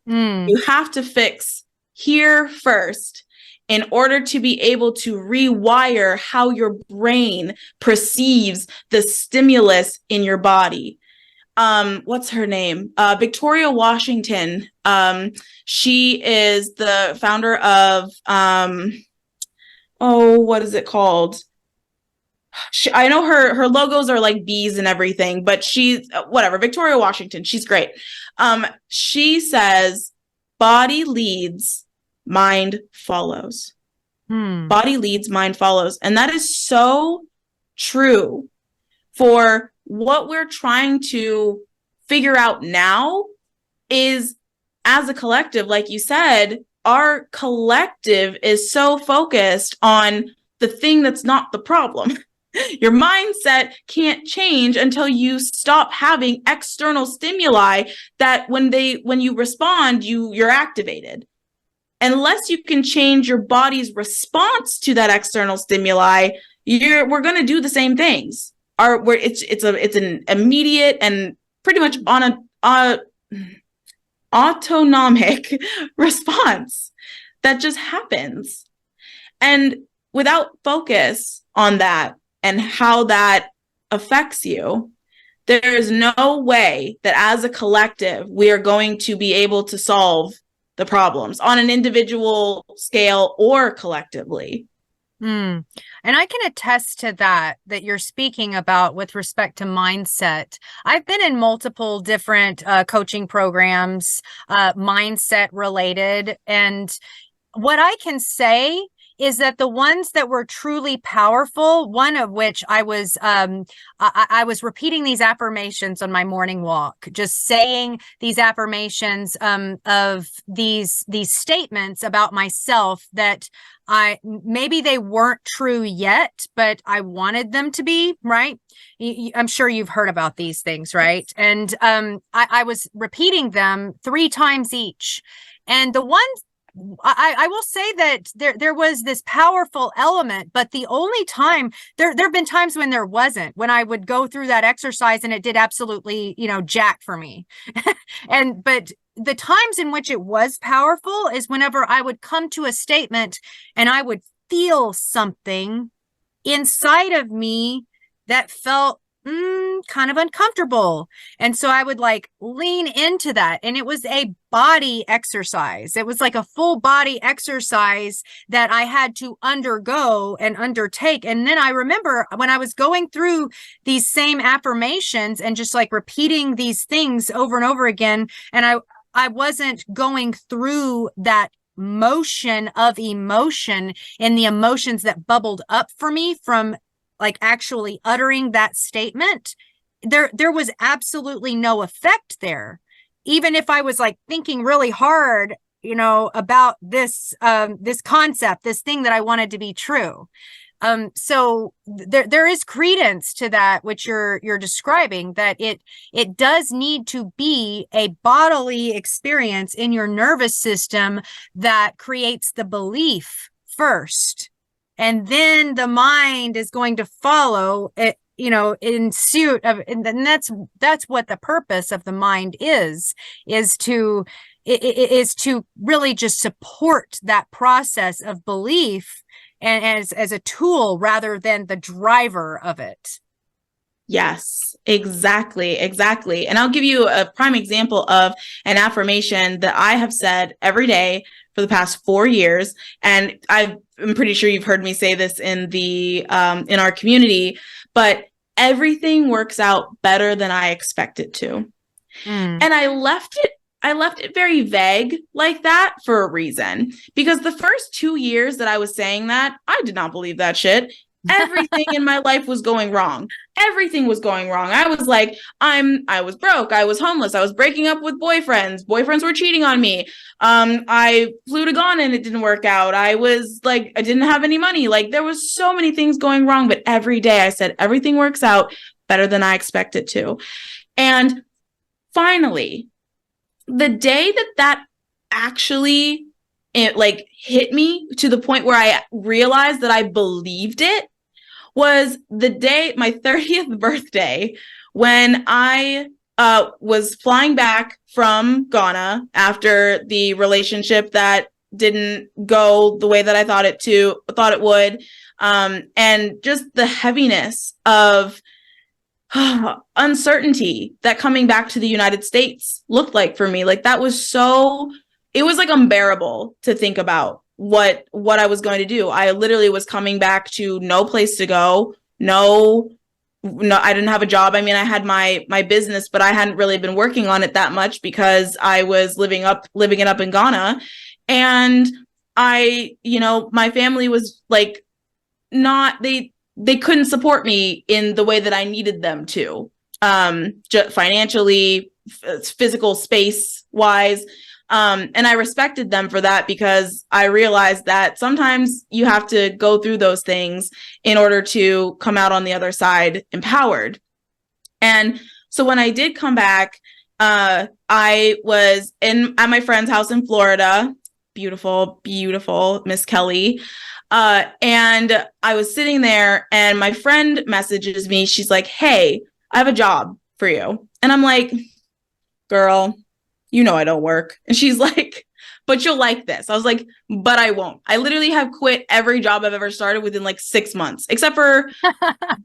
You have to fix here first in order to be able to rewire how your brain perceives the stimulus in your body. What's her name? Victoria Washington. She is the founder of, what is it called? I know her logos are like bees and everything, but she's whatever. Victoria Washington, she's great. She says body leads, mind follows. Hmm. Body leads, mind follows. And that is so true for what we're trying to figure out now is, as a collective, like you said, our collective is so focused on the thing that's not the problem. Your mindset can't change until you stop having external stimuli that when you respond, you're activated. Unless you can change your body's response to that external stimuli, we're going to do the same things. It's an immediate and pretty much on a autonomic response that just happens. And without focus on that and how that affects you, there is no way that as a collective, we are going to be able to solve the problems on an individual scale or collectively. Mm. And I can attest to that you're speaking about with respect to mindset. I've been in multiple different coaching programs, mindset related. And what I can say is that the ones that were truly powerful, one of which I was repeating these affirmations on my morning walk, just saying these affirmations of these statements about myself that maybe they weren't true yet, but I wanted them to be, right? I'm sure you've heard about these things, right? And I was repeating them 3 times each. And the ones I will say that there was this powerful element, but the only time there have been times when there wasn't, when I would go through that exercise and it did absolutely, jack for me. But the times in which it was powerful is whenever I would come to a statement and I would feel something inside of me that felt kind of uncomfortable. And so I would lean into that. And it was a body exercise. It was like a full body exercise that I had to undergo and undertake. And then I remember when I was going through these same affirmations and just repeating these things over and over again, and I wasn't going through that motion of emotion and the emotions that bubbled up for me from actually uttering that statement, there was absolutely no effect there. Even if I was thinking really hard, about this concept, this thing that I wanted to be true. So there is credence to that, which you're describing, that it does need to be a bodily experience in your nervous system that creates the belief first. And then the mind is going to follow it, in suit of, and that's what the purpose of the mind is to really just support that process of belief and as a tool rather than the driver of it. Yes, exactly. And I'll give you a prime example of an affirmation that I have said every day for the past 4 years. And I'm pretty sure you've heard me say this in in our community, but everything works out better than I expect it to. And I left it very vague like that for a reason, because the first 2 years that I was saying that, I did not believe that shit. Everything in my life was going wrong. Everything was going wrong. I was I was broke. I was homeless. I was breaking up with boyfriends. Boyfriends were cheating on me. I flew to Ghana and it didn't work out. I was I didn't have any money. There was so many things going wrong, but every day I said, everything works out better than I expect it to. And finally, the day that actually hit me to the point where I realized that I believed it was the day, my 30th birthday, when I was flying back from Ghana after the relationship that didn't go the way that I thought it would. And just the heaviness of uncertainty that coming back to the United States looked like for me. That was it was unbearable to think about what I was going to do. I literally was coming back to no place to go, no no, I didn't have a job. I mean, I had my business, but I hadn't really been working on it that much because I was living it up in Ghana. And my family was like not they couldn't support me in the way that I needed them to. Just financially, physical space wise. And I respected them for that because I realized that sometimes you have to go through those things in order to come out on the other side empowered. And so when I did come back, I was at my friend's house in Florida. Beautiful, beautiful Miss Kelly. And I was sitting there and my friend messages me. She's like, "Hey, I have a job for you." And I'm like, "Girl, I don't work." And she's like, "But you'll like this." I was like, "But I won't." I literally have quit every job I've ever started within like 6 months, except for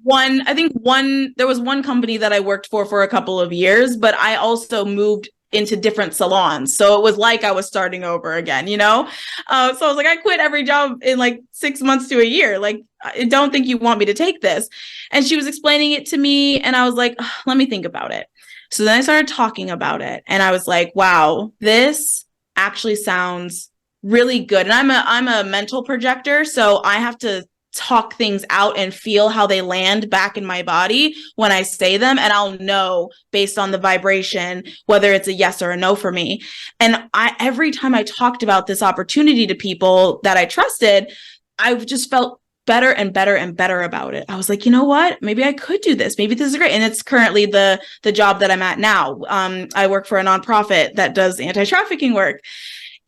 there was one company that I worked for a couple of years, but I also moved into different salons. So it was like I was starting over again, So I was like, I quit every job in like 6 months to a year. Like, I don't think you want me to take this. And she was explaining it to me. And I was like, let me think about it. So then I started talking about it. And I was like, wow, this actually sounds really good. And I'm a mental projector. So I have to talk things out and feel how they land back in my body when I say them. And I'll know based on the vibration, whether it's a yes or a no for me. And every time I talked about this opportunity to people that I trusted, I just felt better and better and better about it. I was like, you know what? Maybe I could do this. Maybe this is great. And it's currently the job that I'm at now. I work for a nonprofit that does anti-trafficking work.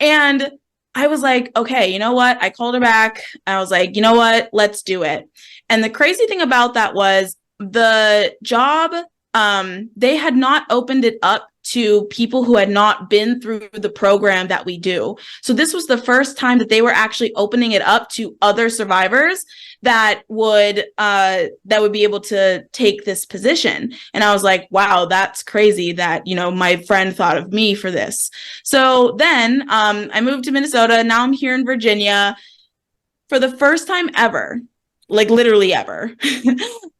And I was like, okay, you know what? I called her back. I was like, you know what? Let's do it. And the crazy thing about that was the job, they had not opened it up to people who had not been through the program that we do. So this was the first time that they were actually opening it up to other survivors that would be able to take this position. And I was like, wow, that's crazy that, my friend thought of me for this. So then I moved to Minnesota. Now I'm here in Virginia. For the first time ever, like literally ever,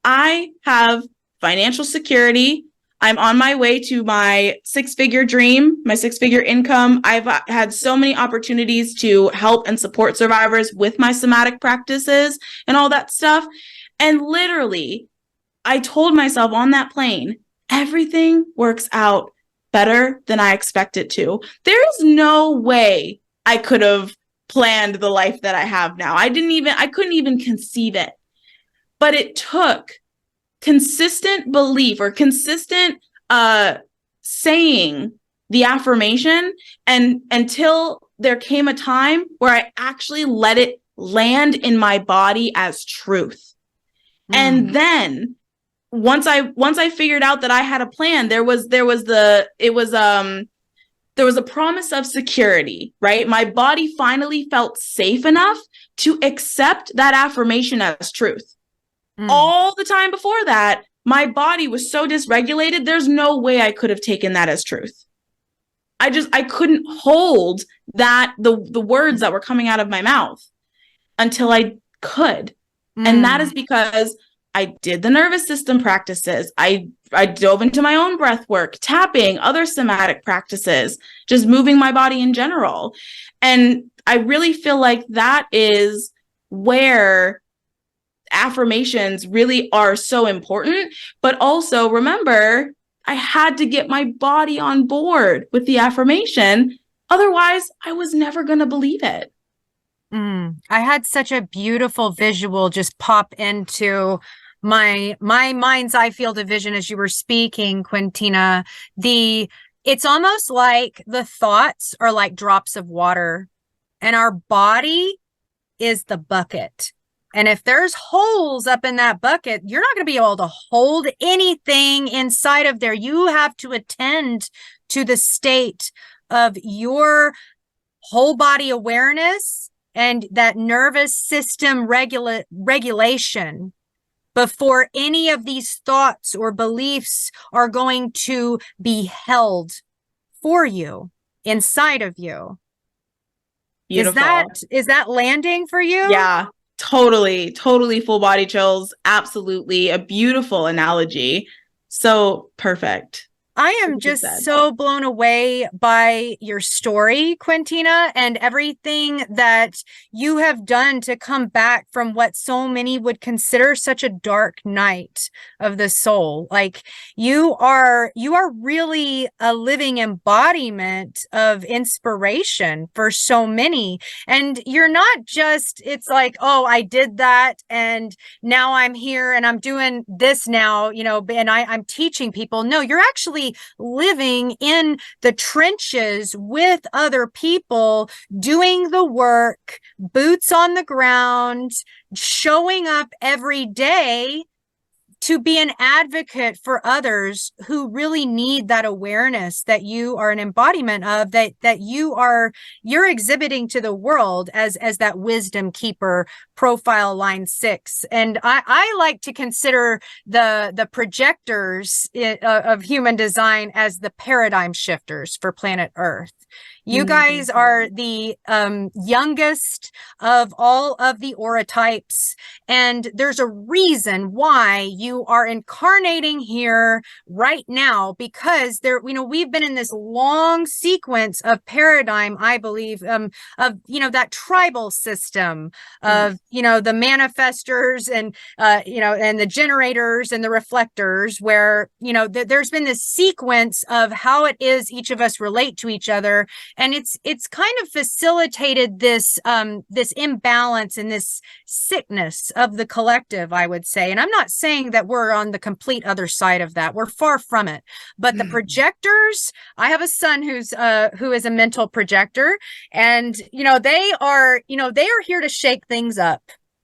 I have financial security. I'm on my way to my six-figure dream, my six-figure income. I've had so many opportunities to help and support survivors with my somatic practices and all that stuff. And literally, I told myself on that plane, everything works out better than I expect it to. There is no way I could have planned the life that I have now. I couldn't even conceive it. But it took consistent belief or consistent saying the affirmation, and until there came a time where I actually let it land in my body as truth. And then once I figured out that I had a plan, there was a promise of security, right? My body finally felt safe enough to accept that affirmation as truth. All the time before that, my body was so dysregulated, there's no way I could have taken that as truth. I couldn't hold that, the words that were coming out of my mouth until I could. And that is because I did the nervous system practices. I dove into my own breath work, tapping, other somatic practices, just moving my body in general. And I really feel like that is where affirmations really are so important. But also remember, I had to get my body on board with the affirmation. Otherwise, I was never going to believe it. I had such a beautiful visual just pop into my mind's eye field of vision as you were speaking, Quintina. It's almost like the thoughts are like drops of water, and our body is the bucket. And if there's holes up in that bucket, you're not going to be able to hold anything inside of there. You have to attend to the state of your whole body awareness and that nervous system regulation before any of these thoughts or beliefs are going to be held for you inside of you. Beautiful. Is that landing for you? Yeah. Totally, totally full body chills. Absolutely. A beautiful analogy. So perfect. I So am well just said. so blown away by your story, Quintina, and everything that you have done to come back from what so many would consider such a dark night of the soul. Like you are really a living embodiment of inspiration for so many. And you're not just, it's like, oh, I did that and now I'm here and I'm doing this now, and I'm teaching people. No, you're actually living in the trenches with other people, doing the work, boots on the ground, showing up every day to be an advocate for others who really need that awareness that you are an embodiment of, that you're exhibiting to the world as that wisdom keeper profile line 6. And I like to consider the projectors of human design as the paradigm shifters for planet Earth. You guys are the youngest of all of the aura types, and there's a reason why you are incarnating here right now, because we've been in this long sequence of paradigm, I believe, of that tribal system of Yes. the manifestors and and the generators and the reflectors, where there's been this sequence of how it is each of us relate to each other, and it's kind of facilitated this imbalance and this sickness of the collective, I would say. And I'm not saying that we're on the complete other side of that. We're far from it. But the projectors, I have a son who is a mental projector, and they are here to shake things up.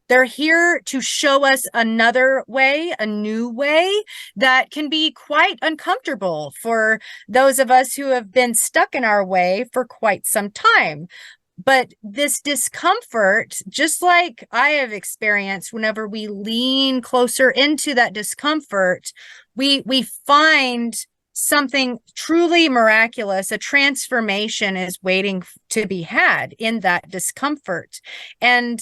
They're here to show us another way, a new way that can be quite uncomfortable for those of us who have been stuck in our way for quite some time. But this discomfort, just like I have experienced, whenever we lean closer into that discomfort, we find something truly miraculous. A transformation is waiting to be had in that discomfort. And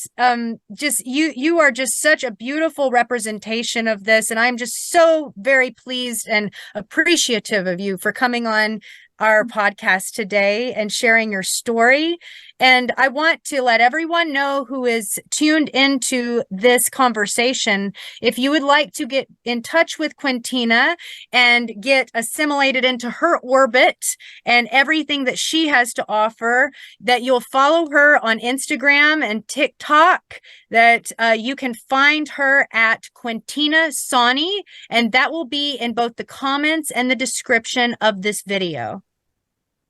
just you are just such a beautiful representation of this. And I'm just so very pleased and appreciative of you for coming on our podcast today and sharing your story. And I want to let everyone know who is tuned into this conversation, if you would like to get in touch with Quintina and get assimilated into her orbit and everything that she has to offer, that you'll follow her on Instagram and TikTok, that you can find her at Quintina Sonnie, and that will be in both the comments and the description of this video.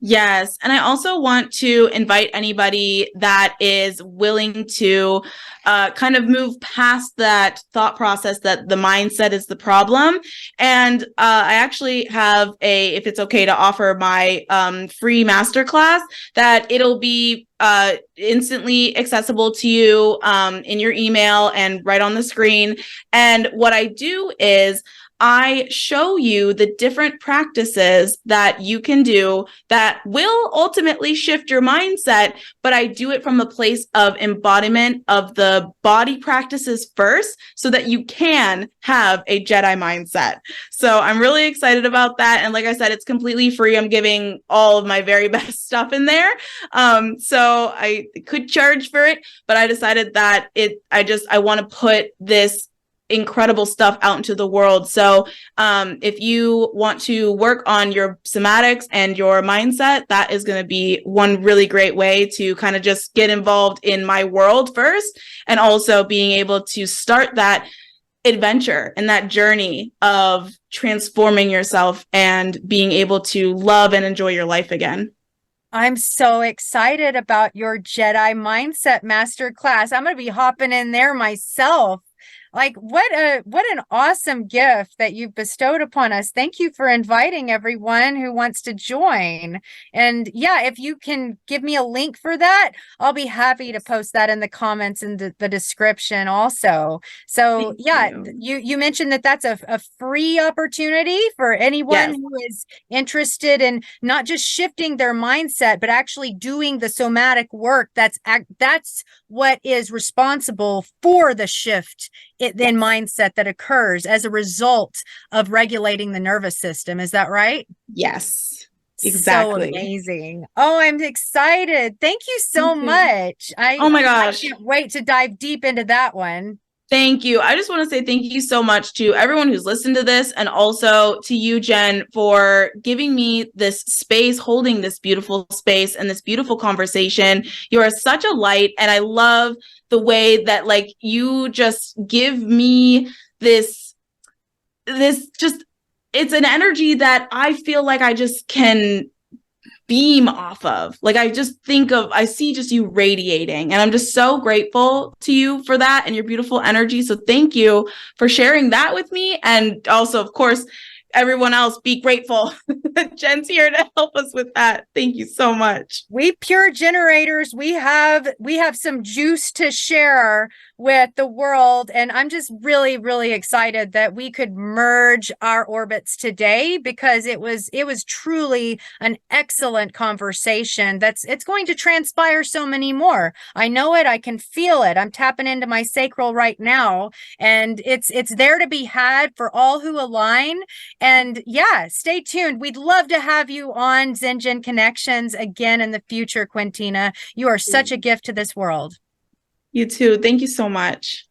Yes. And I also want to invite anybody that is willing to kind of move past that thought process that the mindset is the problem. And I actually have if it's okay to offer my free masterclass, that it'll be instantly accessible to you in your email and right on the screen. And what I do is I show you the different practices that you can do that will ultimately shift your mindset, but I do it from a place of embodiment of the body practices first so that you can have a Jedi mindset. So I'm really excited about that. And like I said, it's completely free. I'm giving all of my very best stuff in there. So I could charge for it, but I decided that I want to put this incredible stuff out into the world. So if you want to work on your somatics and your mindset, that is going to be one really great way to kind of just get involved in my world first, and also being able to start that adventure and that journey of transforming yourself and being able to love and enjoy your life again. I'm so excited about your Jedi Mindset Masterclass. I'm going to be hopping in there myself. Like what an awesome gift that you've bestowed upon us. Thank you for inviting everyone who wants to join. And yeah, if you can give me a link for that, I'll be happy to post that in the comments and the description also. So Thank yeah, you. you mentioned that that's a free opportunity for anyone Yes. who is interested in not just shifting their mindset, but actually doing the somatic work that's what is responsible for the shift in Yes. mindset that occurs as a result of regulating the nervous system. Is that right? Yes. So Exactly. amazing. Oh, I'm excited. Thank you Me so too. much. Oh my I gosh. can't wait to dive deep into that one. Thank you. I just want to say thank you so much to everyone who's listened to this and also to you, Jen, for giving me this space, holding this beautiful space and this beautiful conversation. You are such a light, and I love the way that like you just give me this just it's an energy that I feel like I just can beam off of. Like I see just you radiating, and I'm just so grateful to you for that and your beautiful energy. So thank you for sharing that with me. And also, of course, everyone else be grateful. Jen's here to help us with that. Thank you so much. We pure generators, we have some juice to share with the world, and I'm just really excited that we could merge our orbits today, because it was truly an excellent conversation that's it's going to transpire so many more. I know it, I can feel it. I'm tapping into my sacral right now, and it's there to be had for all who align. And yeah, stay tuned. We'd love to have you on Zengen Connections again in the future, Quintina. You are such a gift to this world. You too. Thank you so much.